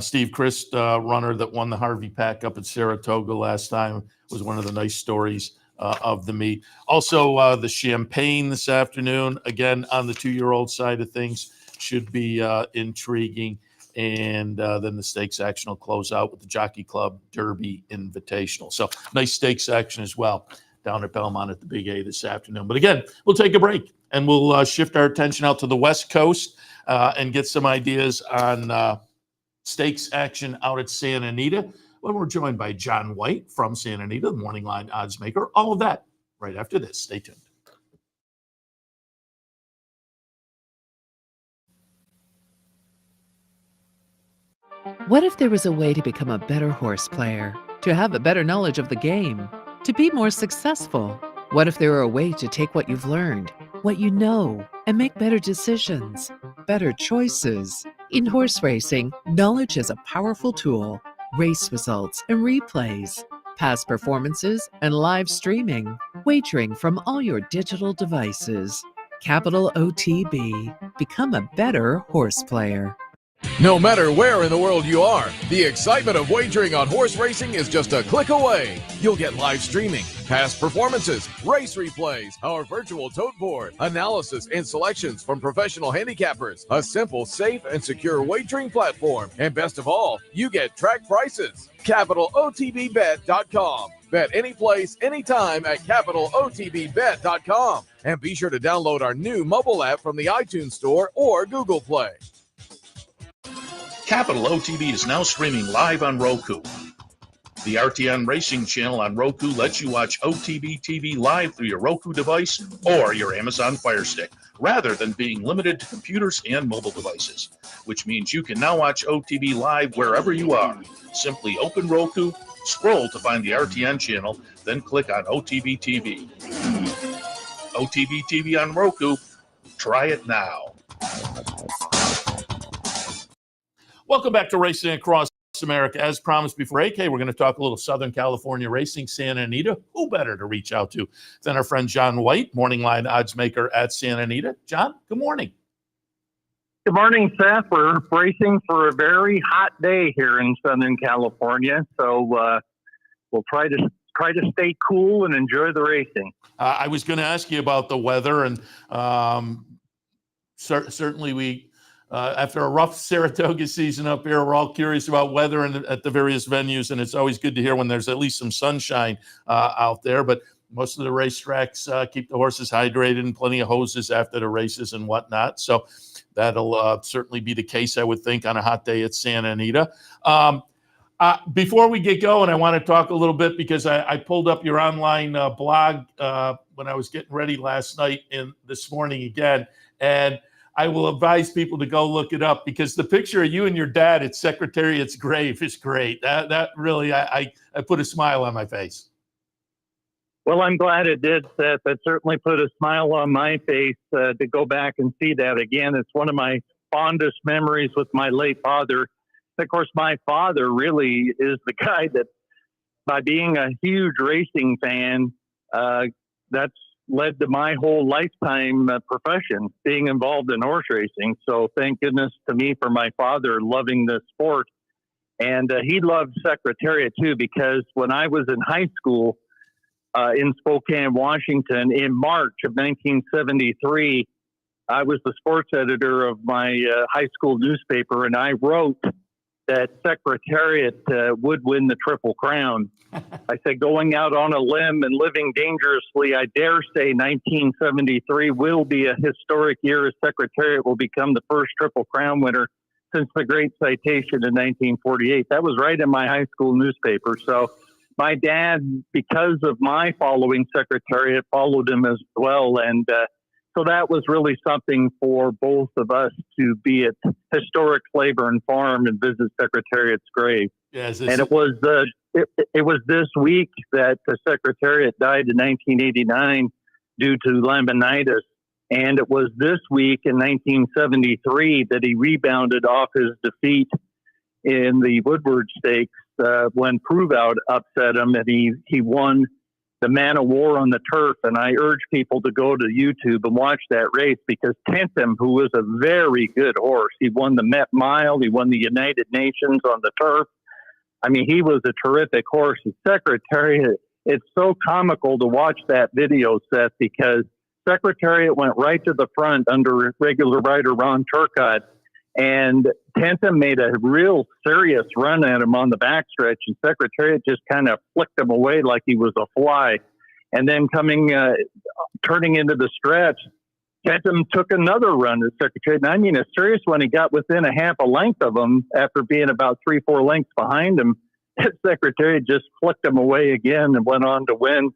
Steve Christ runner that won the Harvey Pack up at Saratoga last time, was one of the nice stories of the meet. Also, the Champagne this afternoon, again, on the 2-year-old side of things, should be intriguing. And then the stakes action will close out with the Jockey Club Derby Invitational. So nice stakes action as well down at Belmont at the Big A this afternoon. But again, we'll take a break and we'll shift our attention out to the West Coast and get some ideas on stakes action out at Santa Anita when we're joined by Jon White from Santa Anita, the Morning Line odds maker. All of that right after this. Stay tuned. What if there was a way to become a better horse player, to have a better knowledge of the game, to be more successful? What if there were a way to take what you've learned, what you know, and make better decisions, better choices? In horse racing, knowledge is a powerful tool. Race results and replays, past performances and live streaming, wagering from all your digital devices. Capital OTB. Become a better horse player. No matter where in the world you are, the excitement of wagering on horse racing is just a click away. You'll get live streaming, past performances, race replays, our virtual tote board, analysis and selections from professional handicappers, a simple, safe, and secure wagering platform, and best of all, you get track prices. CapitalOTBBet.com. Bet any place, anytime at CapitalOTBBet.com. And be sure to download our new mobile app from the iTunes Store or Google Play. Capital OTB is now streaming live on Roku. The RTN Racing channel on Roku lets you watch OTB TV live through your Roku device or your Amazon Fire Stick, rather than being limited to computers and mobile devices, which means you can now watch OTB live wherever you are. Simply open Roku, scroll to find the RTN channel, then click on OTB TV. OTB TV on Roku. Try it now. Welcome back to Racing Across America. As promised before AK, we're going to talk a little Southern California racing, Santa Anita. Who better to reach out to than our friend Jon White, Morning Line odds maker at Santa Anita. John, good morning. Good morning, Seth. We're racing for a very hot day here in Southern California, so we'll try to stay cool and enjoy the racing. I was going to ask you about the weather, and certainly we. After a rough Saratoga season up here, we're all curious about weather at the various venues, and it's always good to hear when there's at least some sunshine out there. But most of the racetracks keep the horses hydrated and plenty of hoses after the races and whatnot. So that'll certainly be the case, I would think, on a hot day at Santa Anita. Before we get going, I want to talk a little bit because I pulled up your online blog when I was getting ready last night and this morning again, and I will advise people to go look it up, because the picture of you and your dad at Secretariat's grave is great. That really, I put a smile on my face. Well, I'm glad it did, Seth. It certainly put a smile on my face to go back and see that again. It's one of my fondest memories with my late father. Of course, my father really is the guy that, by being a huge racing fan, that's led to my whole lifetime profession, being involved in horse racing. So thank goodness to me for my father loving this sport. And he loved Secretariat too, because when I was in high school in Spokane, Washington, in March of 1973, I was the sports editor of my high school newspaper, and I wrote that Secretariat would win the Triple Crown. I said, going out on a limb and living dangerously, I dare say 1973 will be a historic year, as Secretariat will become the first Triple Crown winner since the Great Citation in 1948. That was right in my high school newspaper. So my dad, because of my following Secretariat, followed him as well. And so that was really something for both of us to be at historic Flavor and Farm and visit Secretariat's grave. Yes, and it was this week that the Secretariat died in 1989 due to laminitis. And it was this week in 1973 that he rebounded off his defeat in the Woodward Stakes when Prove Out upset him, and he won the Man of War on the turf. And I urge people to go to YouTube and watch that race, because Tentham, who was a very good horse, he won the Met Mile, he won the United Nations on the turf. I mean, he was a terrific horse. And Secretariat, it's so comical to watch that video, Seth, because Secretariat went right to the front under regular rider Ron Turcotte, and Tentham made a real serious run at him on the backstretch, and Secretariat just kind of flicked him away like he was a fly. And then turning into the stretch, Tentham took another run at Secretariat. And I mean, a serious one. He got within a half a length of him after being about 3-4 lengths behind him. Secretariat just flicked him away again and went on to win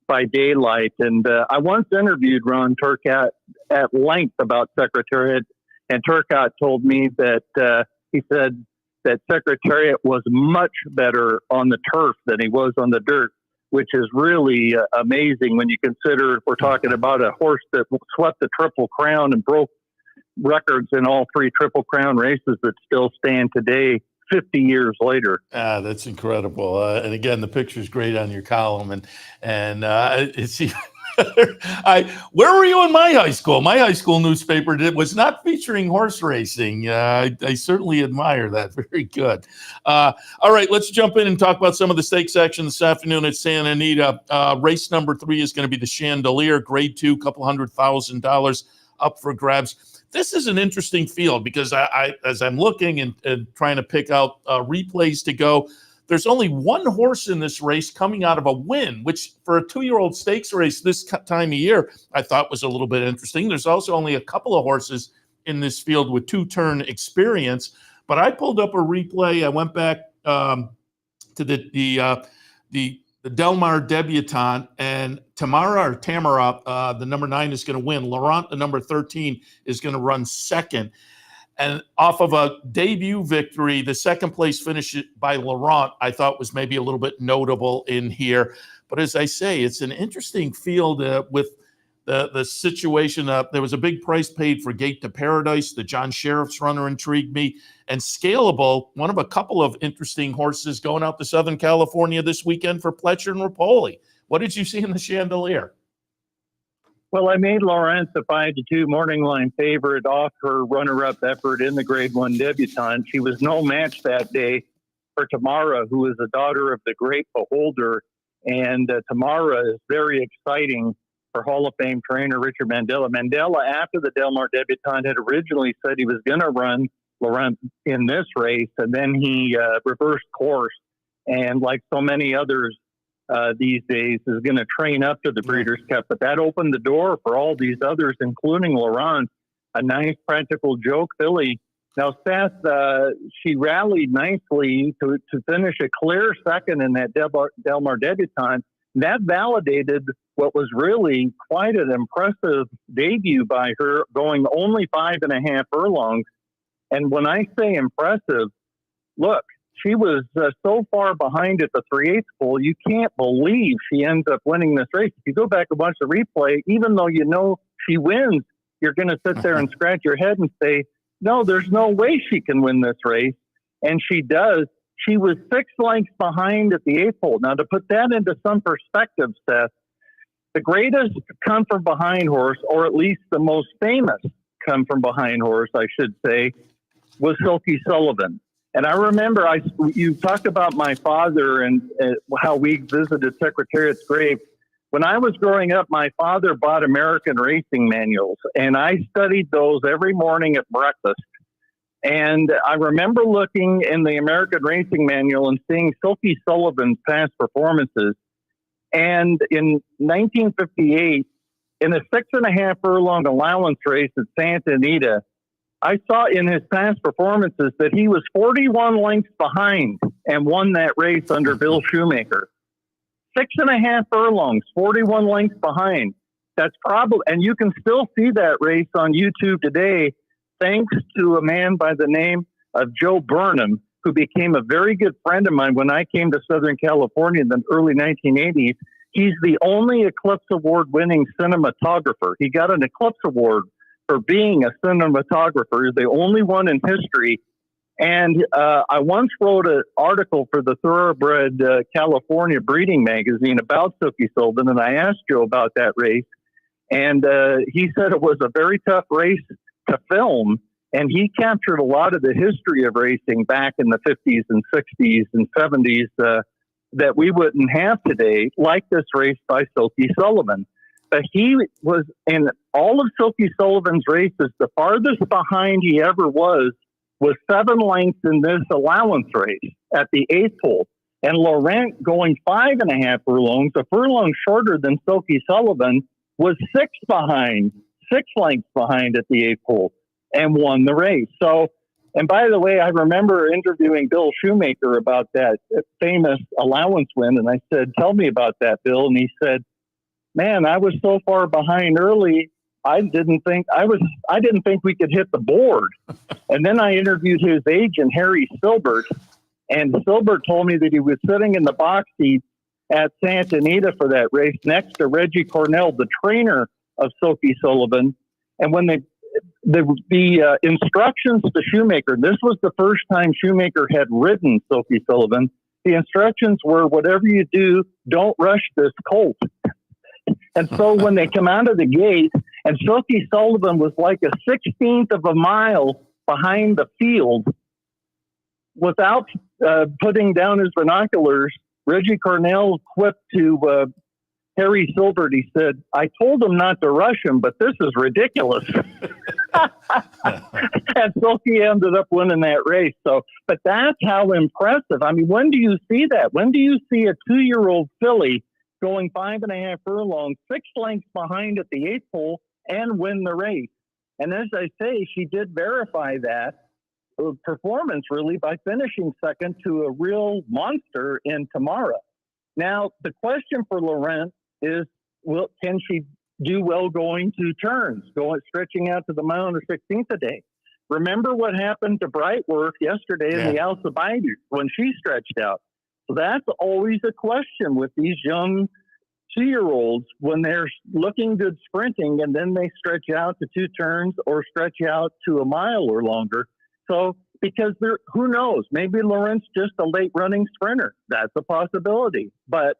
by daylight. And I once interviewed Ron Turcotte at length about Secretariat, and Turcotte told me that he said that Secretariat was much better on the turf than he was on the dirt, which is really amazing when you consider we're talking about a horse that swept the Triple Crown and broke records in all 3 Triple Crown races that still stand today, 50 years later. That's incredible. And again, the picture's great on your column, and it's where were you in my high school? My high school newspaper was not featuring horse racing. I certainly admire that. Very good. All right, let's jump in and talk about some of the stakes action this afternoon at Santa Anita. Race number 3 is going to be the Chandelier, Grade 2, couple $100,000 up for grabs. This is an interesting field because I as I'm looking and trying to pick out replays to go, there's only one horse in this race coming out of a win, which for a 2-year-old stakes race this time of year, I thought was a little bit interesting. There's also only a couple of horses in this field with 2-turn experience. But I pulled up a replay. I went back to the Del Mar debutante, and Tamara, the number 9, is going to win. Laurent, the number 13, is going to run second. And off of a debut victory, the second place finish by Laurent, I thought was maybe a little bit notable in here. But as I say, it's an interesting field with the situation. There was a big price paid for Gate to Paradise. The John Sheriff's runner intrigued me. And Scalable, one of a couple of interesting horses going out to Southern California this weekend for Pletcher and Rapoli. What did you see in the Chandelier? Well, I made Laurent the 5-2 morning line favorite off her runner-up effort in the Grade 1 debutante. She was no match that day for Tamara, who is the daughter of the great Beholder. And Tamara is very exciting for Hall of Fame trainer Richard Mandella. Mandella, after the Del Mar debutante, had originally said he was going to run Laurent in this race, and then he reversed course. And like so many others, these days, is going to train up to the Breeders' Cup. But that opened the door for all these others, including Laurent, a nice practical joke filly. Now, Seth, she rallied nicely to finish a clear second in that Del Mar debutante. That validated what was really quite an impressive debut by her, going only 5.5 furlongs. And when I say impressive, look, she was so far behind at the 3/8 pole, you can't believe she ends up winning this race. If you go back and watch the replay, even though you know she wins, you're going to sit there and scratch your head and say, no, there's no way she can win this race. And she does. She was 6 lengths behind at the 8th hole. Now, to put that into some perspective, Seth, the greatest come from behind horse, or at least the most famous come from behind horse, I should say, was Silky Sullivan. And I remember you talked about my father and how we visited Secretariat's grave. When I was growing up, my father bought American racing manuals, and I studied those every morning at breakfast. And I remember looking in the American Racing Manual and seeing Silky Sullivan's past performances. And in 1958, in a 6.5 furlong allowance race at Santa Anita, I saw in his past performances that he was 41 lengths behind and won that race under Bill Shoemaker. 6.5 furlongs, 41 lengths behind. That's probably, and you can still see that race on YouTube today, thanks to a man by the name of Joe Burnham, who became a very good friend of mine when I came to Southern California in the early 1980s. He's the only Eclipse Award winning cinematographer. He got an Eclipse Award for being a cinematographer. He's the only one in history. And I once wrote an article for the Thoroughbred California Breeding Magazine about Silky Sullivan, and I asked Joe about that race. And he said it was a very tough race to film, and he captured a lot of the history of racing back in the 50s and 60s and 70s that we wouldn't have today, like this race by Silky Sullivan. But he was, in all of Silky Sullivan's races, the farthest behind he ever was 7 lengths in this allowance race at the 8th hole. And Laurent, going 5.5 furlongs, a furlong shorter than Silky Sullivan, was 6 lengths behind at the 8th hole and won the race. So, and by the way, I remember interviewing Bill Shoemaker about that famous allowance win. And I said, tell me about that, Bill. And he said, man, I was so far behind early. I didn't think we could hit the board. And then I interviewed his agent, Harry Silbert. And Silbert told me that he was sitting in the box seat at Santa Anita for that race next to Reggie Cornell, the trainer of Silky Sullivan. And when the instructions to Shoemaker, this was the first time Shoemaker had ridden Silky Sullivan. The instructions were, whatever you do, don't rush this colt. And so when they come out of the gate, and Silky Sullivan was like a 16th of a mile behind the field, without putting down his binoculars, Reggie Cornell quipped to Harry Silbert. He said, I told him not to rush him, but this is ridiculous. And Silky ended up winning that race. So, but that's how impressive. I mean, when do you see that? When do you see a 2-year-old filly going 5.5 furlongs, 6 lengths behind at the 8th hole, and win the race? And as I say, she did verify that performance really by finishing second to a real monster in Tamara. Now, the question for Laurent is, can she do well going 2 turns, stretching out to the mile and a 16th a day? Remember what happened to Brightworth yesterday in the Alcibiades when she stretched out. So that's always a question with these young 2-year-olds when they're looking good sprinting and then they stretch out to 2 turns or stretch out to a mile or longer. So because who knows, maybe Laurent's just a late running sprinter. That's a possibility. But,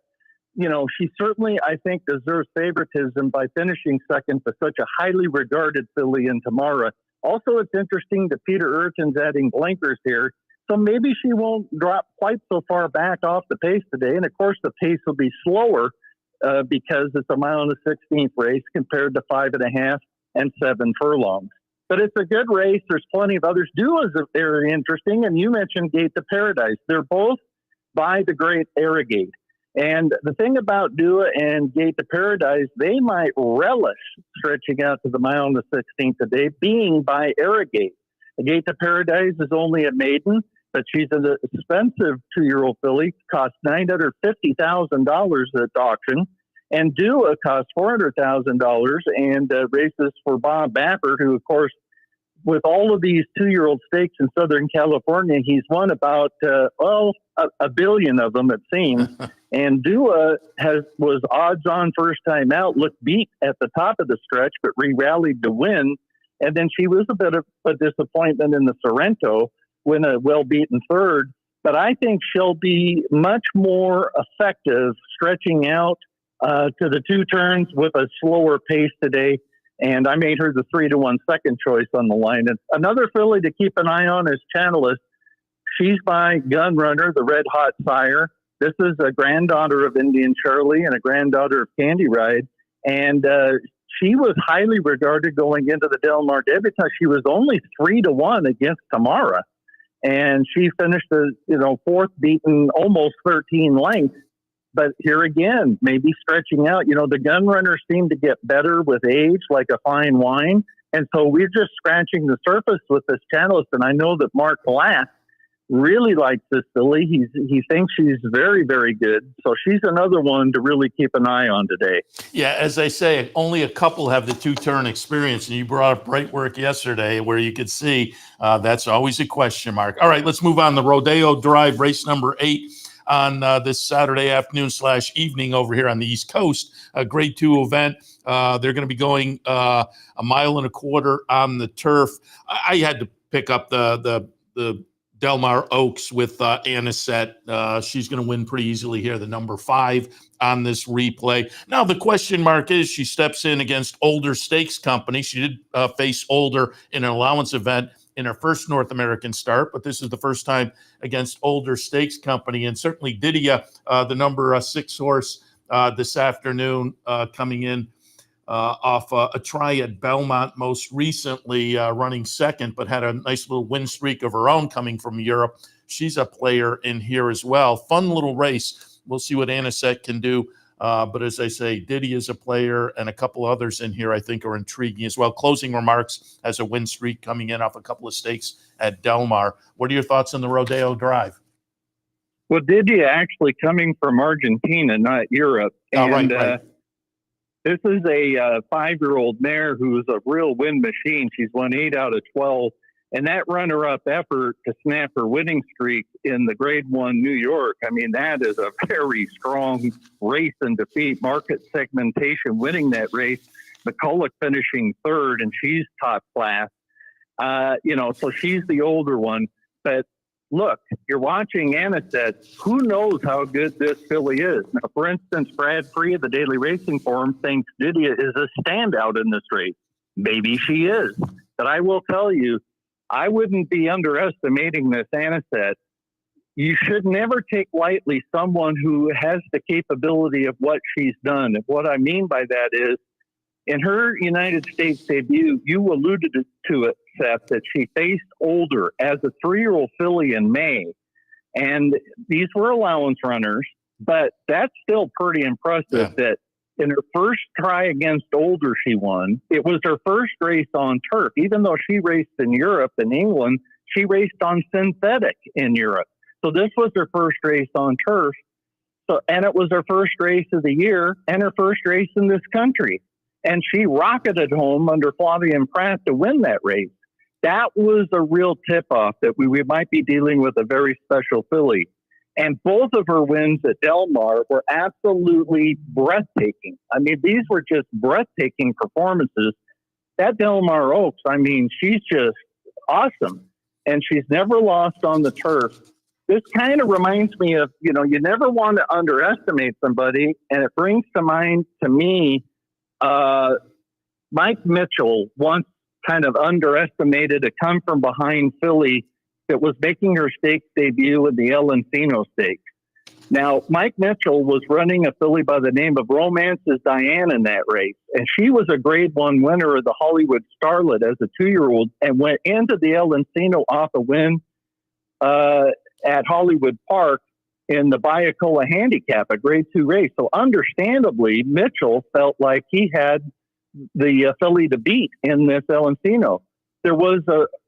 you know, she certainly, I think, deserves favoritism by finishing second to such a highly regarded filly in Tamara. Also, it's interesting that Peter Urton's adding blinkers here. So maybe she won't drop quite so far back off the pace today. And of course, the pace will be slower because it's a mile and a 16th race compared to 5.5 and 7 furlongs. But it's a good race. There's plenty of others. Dua's very interesting. And you mentioned Gate to Paradise. They're both by the great Arrogate. And the thing about Dua and Gate to Paradise, they might relish stretching out to the mile and the 16th a day, being by Arrogate. The Gate to Paradise is only a maiden. but she's an expensive 2-year-old filly, cost $950,000 at auction. And Dua cost $400,000 and races for Bob Baffert, who, of course, with all of these 2-year-old stakes in Southern California, he's won about, a billion of them, it seems. And Dua was odds on first time out, looked beat at the top of the stretch, but re-rallied to win. And then she was a bit of a disappointment in the Sorrento, win a well-beaten third. But I think she'll be much more effective stretching out to the 2 turns with a slower pace today. And I made her the 3-1 second choice on the line. And another filly to keep an eye on is Channelis. She's by Gun Runner, the Red Hot sire. This is a granddaughter of Indian Charlie and a granddaughter of Candy Ride. And she was highly regarded going into the Del Mar Derby. She was only 3-1 against Tamara. And she finished the, fourth, beaten almost 13 lengths. But here again, maybe stretching out. The gun runners seem to get better with age, like a fine wine. And so we're just scratching the surface with this Channelis. And I know that Mark Glass really likes this filly. He thinks she's very, very good. So she's another one to really keep an eye on today. Yeah, as I say, only a couple have the 2-turn experience. And you brought up Bright Work yesterday where you could see that's always a question mark. All right, let's move on. The Rodeo Drive, race number 8 on this Saturday afternoon/evening over here on the East Coast. A Grade 2 event. They're going to be going 1.25 miles on the turf. I had to pick up the Del Mar Oaks with Anisette. She's going to win pretty easily here, the number 5 on this replay. Now, the question mark is she steps in against Older Stakes Company. She did face Older in an allowance event in her first North American start, but this is the first time against Older Stakes Company. And certainly Didia, the number 6 horse this afternoon, coming in off a try at Belmont most recently, running second, but had a nice little win streak of her own coming from Europe. She's a player in here as well. Fun little race. We'll see what Anisette can do. But as I say, Diddy is a player, and a couple others in here I think are intriguing as well. Closing remarks as a win streak coming in off a couple of stakes at Del Mar. What are your thoughts on the Rodeo Drive? Well, Diddy actually coming from Argentina, not Europe. Right. This is a 5-year-old mare who's a real win machine. She's won 8 out of 12. And that runner-up effort to snap her winning streak in the Grade 1 New York, I mean, that is a very strong race and defeat. Market segmentation winning that race. McCulloch finishing 3rd, and she's top class. So she's the older one. But look, you're watching Anisette. Who knows how good this filly is? Now, for instance, Brad Free of the Daily Racing Forum thinks Didia is a standout in this race. Maybe she is. But I will tell you, I wouldn't be underestimating this Anisette. You should never take lightly someone who has the capability of what she's done. And what I mean by that is, in her United States debut, you alluded to it, Seth, that she faced Older as a 3-year-old filly in May. And these were allowance runners, but that's still pretty impressive that in her first try against Older, she won. It was her first race on turf. Even though she raced in Europe and England, she raced on synthetic in Europe. So this was her first race on turf. And it was her first race of the year and her first race in this country. And she rocketed home under Flavien Prat to win that race. That was a real tip-off that we might be dealing with a very special filly. And both of her wins at Del Mar were absolutely breathtaking. I mean, these were just breathtaking performances. That Del Mar Oaks, I mean, she's just awesome. And she's never lost on the turf. This kind of reminds me of, you never want to underestimate somebody. And it brings to mind, to me, Mike Mitchell once kind of underestimated a come-from-behind filly that was making her stakes debut in the El Encino Stakes. Now, Mike Mitchell was running a filly by the name of Romance's Diane in that race, and she was a Grade 1 winner of the Hollywood Starlet as a 2-year-old and went into the El Encino off a win at Hollywood Park in the Bayacola Handicap, a Grade 2 race. So understandably, Mitchell felt like he had the filly to beat in this El Encino. there was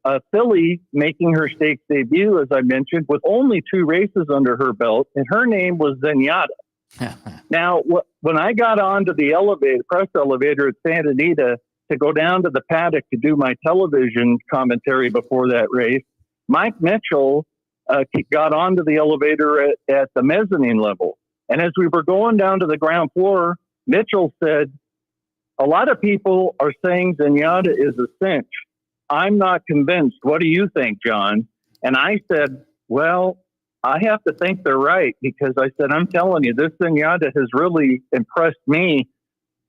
a filly making her stakes debut, as I mentioned, with only 2 races under her belt, and her name was Zenyatta. Now, when I got onto the press elevator at Santa Anita to go down to the paddock to do my television commentary before that race, Mike Mitchell got onto the elevator at the mezzanine level. And as we were going down to the ground floor, Mitchell said, "A lot of people are saying Zenyatta is a cinch. I'm not convinced. What do you think, John?" And I said, "Well, I have to think they're right," because I said, "I'm telling you, this Zenyatta has really impressed me.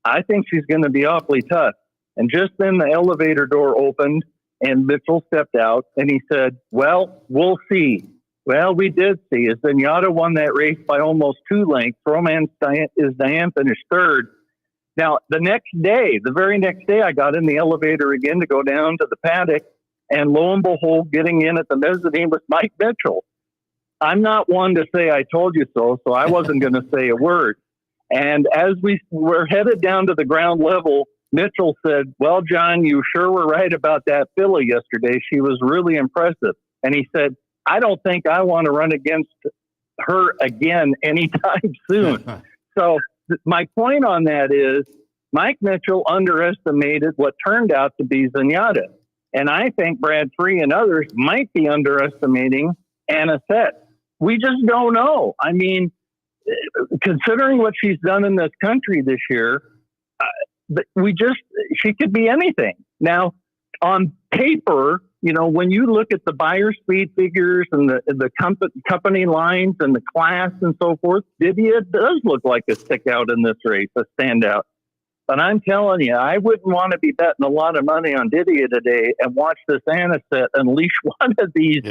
I think she's going to be awfully tough." And just then the elevator door opened and Mitchell stepped out and he said, "Well, we'll see." Well, we did see. As Zenyatta won that race by almost 2 lengths. Romance is Diane finished 3rd. Now, the very next day, I got in the elevator again to go down to the paddock, and lo and behold, getting in at the mezzanine was Mike Mitchell. I'm not one to say I told you so I wasn't going to say a word. And as we were headed down to the ground level, Mitchell said, "Well, John, you sure were right about that filly yesterday. She was really impressive." And he said, "I don't think I want to run against her again anytime soon." So my point on that is Mike Mitchell underestimated what turned out to be Zenyatta. And I think Brad Free and others might be underestimating Anisette. We just don't know. I mean, considering what she's done in this country this year, she could be anything. Now, on paper, when you look at the buyer speed figures and the company lines and the class and so forth, Didier does look like a stick out in this race, a standout. But I'm telling you, I wouldn't want to be betting a lot of money on Didier today and watch this Anisette unleash one of these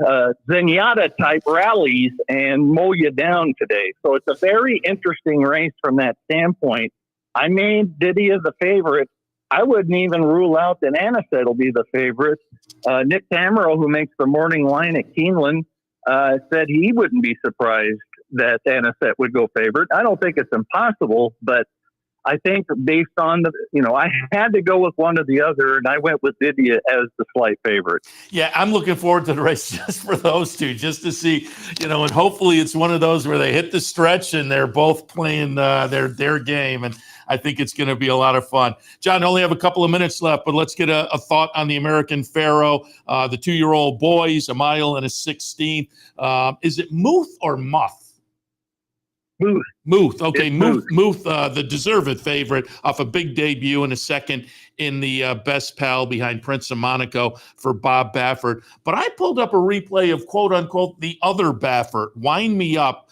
Zenyatta type rallies and mow you down today. So it's a very interesting race from that standpoint. I made Didier the favorite. I wouldn't even rule out that Anisette will be the favorite. Nick Tamero, who makes the morning line at Keeneland, said he wouldn't be surprised that Anisette would go favorite. I don't think it's impossible, but I think based on I had to go with one or the other, and I went with Didier as the slight favorite. Yeah, I'm looking forward to the race just for those two, just to see, and hopefully it's one of those where they hit the stretch and they're both playing their game, and I think it's going to be a lot of fun. John, I only have a couple of minutes left, but let's get a thought on the American Pharoah, the 2-year-old boys, a mile and a 16th. Is it Muth or Muth? Muth. Okay, Muth, the deserved favorite off a big debut and a second in the Best Pal behind Prince of Monaco for Bob Baffert. But I pulled up a replay of, quote unquote, the other Baffert, Wind Me Up.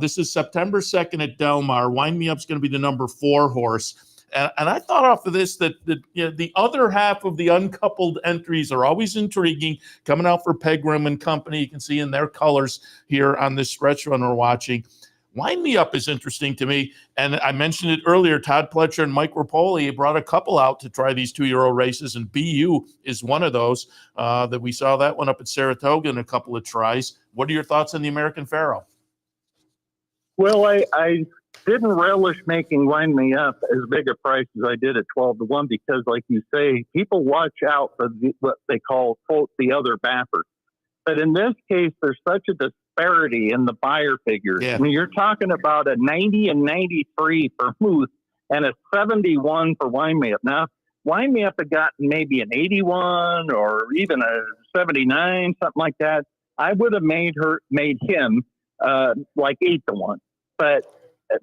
This is September 2nd at Del Mar. Wind Me Up is going to be the number 4 horse. And I thought off of this that the other half of the uncoupled entries are always intriguing, coming out for Pegram and Company. You can see in their colors here on this stretch run we're watching. Wind Me Up is interesting to me. And I mentioned it earlier, Todd Pletcher and Mike Rapoli brought a couple out to try these 2-year-old races, and BU is one of those that we saw that one up at Saratoga in a couple of tries. What are your thoughts on the American Pharoah? Well, I didn't relish making Wind Me Up as big a price as I did at 12-1 because, like you say, people watch out for what they call, quote, the other Baffert. But in this case, there's such a disparity in the buyer figures. Yeah. I mean, you're talking about a 90 and 93 for Muth and a 71 for Wind Me Up. Now, Wind Me Up had gotten maybe an 81 or even a 79, something like that. I would have made him like 8-1. But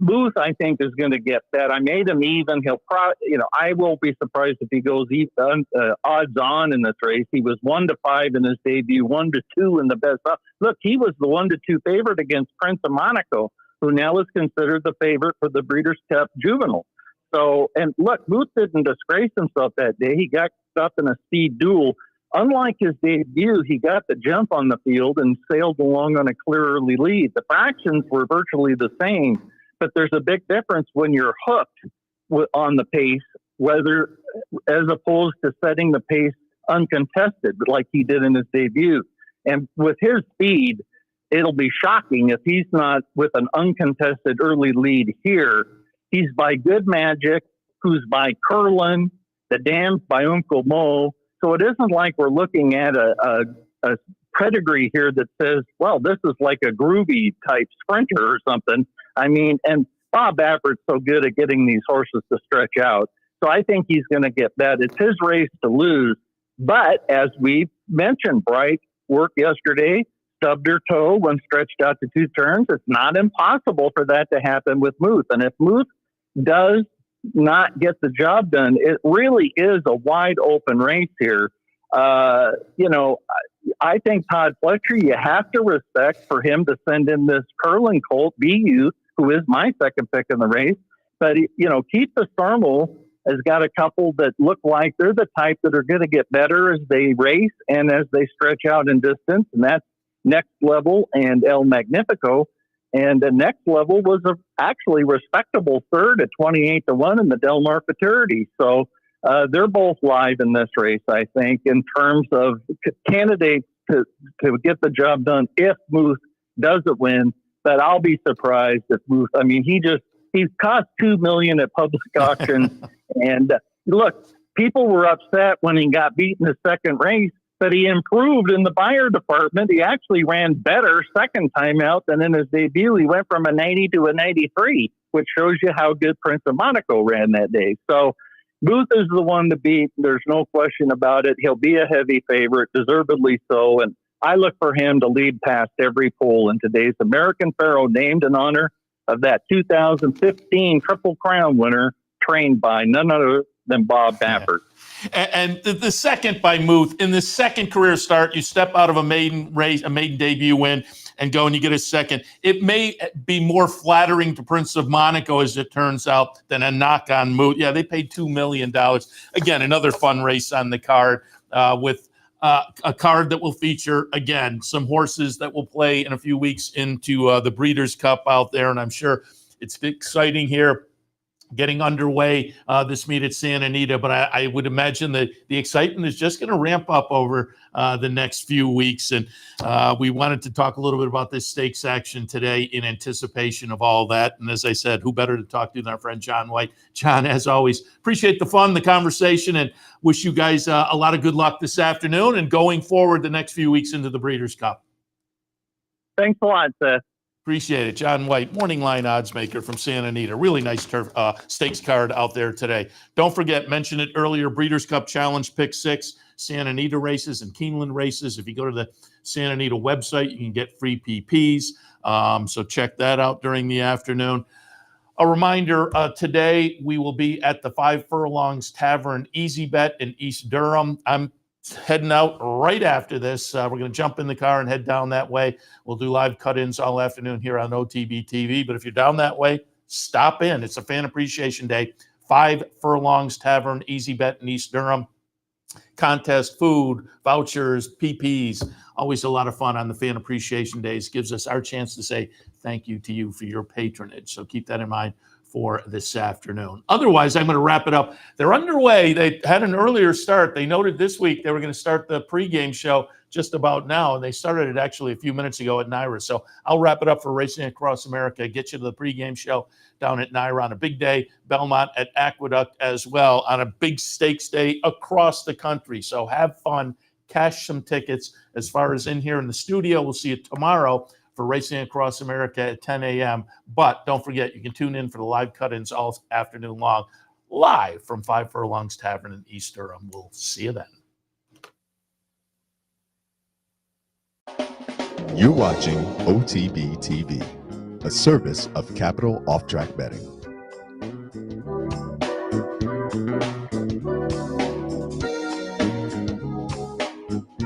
Muth, I think, is going to get that. I made him even. He'll probably, I won't be surprised if he goes odds on in this race. He was 1-5 in his debut, 1-2 in the Best. Look, he was the 1-2 favorite against Prince of Monaco, who now is considered the favorite for the Breeders' Cup Juvenile. So, and look, Muth didn't disgrace himself that day. He got stuck in a speed duel. Unlike his debut, he got the jump on the field and sailed along on a clear early lead. The fractions were virtually the same. But there's a big difference when you're hooked on the pace, whether as opposed to setting the pace uncontested, like he did in his debut. And with his speed, it'll be shocking if he's not with an uncontested early lead here. He's by Good Magic, who's by Curlin, the Dams by Uncle Mo, So it isn't like we're looking at a pedigree here that says, well, this is like a groovy type sprinter or something. I mean, and Bob Baffert's so good at getting these horses to stretch out. So I think he's going to get that. It's his race to lose. But as we mentioned, Bright worked yesterday, stubbed her toe when stretched out to 2 turns. It's not impossible for that to happen with Muth. And if Muth does not get the job done, it really is a wide open race here. I think Todd Fletcher, you have to respect for him to send in this curling colt, BU, who is my second pick in the race. But, Keith Stormal has got a couple that look like they're the type that are going to get better as they race and as they stretch out in distance. And that's Next Level and El Magnifico. And the Next Level was actually respectable third at 28-1 in the Del Mar Futurity. So they're both live in this race, I think, in terms of candidates to get the job done if Muth doesn't win. But I'll be surprised if Muth, he's cost $2 million at public auction. And look, people were upset when he got beat in the second race, but he improved in the buyer department. He actually ran better second time out than in his debut. He went from a 90 to a 93, which shows you how good Prince of Monaco ran that day. So Booth is the one to beat. There's no question about it. He'll be a heavy favorite, deservedly so. And I look for him to lead past every poll in today's American Pharoah, named in honor of that 2015 Triple Crown winner, trained by none other than Bob Baffert. And the second by Muth, in the second career start, you step out of a maiden race, a maiden debut win, and go and you get a second. It may be more flattering to Prince of Monaco, as it turns out, than a knock on Muth. Yeah, they paid $2 million. Again, another fun race on the card with a card that will feature, again, some horses that will play in a few weeks into the Breeders' Cup out there. And I'm sure it's exciting here, getting underway this meet at Santa Anita, but I would imagine that the excitement is just going to ramp up over the next few weeks. And we wanted to talk a little bit about this stakes action today in anticipation of all that. And as I said, who better to talk to than our friend Jon White? Jon, as always, appreciate the fun, the conversation, and wish you guys a lot of good luck this afternoon and going forward the next few weeks into the Breeders' Cup. Thanks a lot, Seth. Appreciate it. Jon White, morning line odds maker from Santa Anita. Really nice stakes card out there today. Don't forget, mentioned it earlier, Breeders' Cup Challenge Pick 6, Santa Anita races and Keeneland races. If you go to the Santa Anita website, you can get free PPs. So check that out during the afternoon. A reminder, today we will be at the 5 Furlongs Tavern Easy Bet in East Durham. I'm heading out right after this. We're going to jump in the car and head down that way. We'll do live cut-ins all afternoon here on OTB TV. But if you're down that way, stop in. It's a fan appreciation day. 5 Furlongs Tavern, Easy Bet in East Durham. Contest, food, vouchers, PPs. Always a lot of fun on the fan appreciation days. Gives us our chance to say thank you to you for your patronage. So keep that in mind for this afternoon. Otherwise, I'm going to wrap it up. They're underway. They had an earlier start. They noted this week they were going to start the pregame show just about now, and they started it actually a few minutes ago at NYRA. So I'll wrap it up for Racing Across America, get you to the pregame show down at NYRA on a big day, Belmont at Aqueduct as well on a big stakes day across the country. So have fun, cash some tickets. As far as in here in the studio, we'll see you tomorrow for Racing Across America at 10 a.m. But don't forget, you can tune in for the live cut-ins all afternoon long, live from 5 Furlongs Tavern in East Durham. We'll see you then. You're watching OTB TV, a service of Capital Off Track Betting.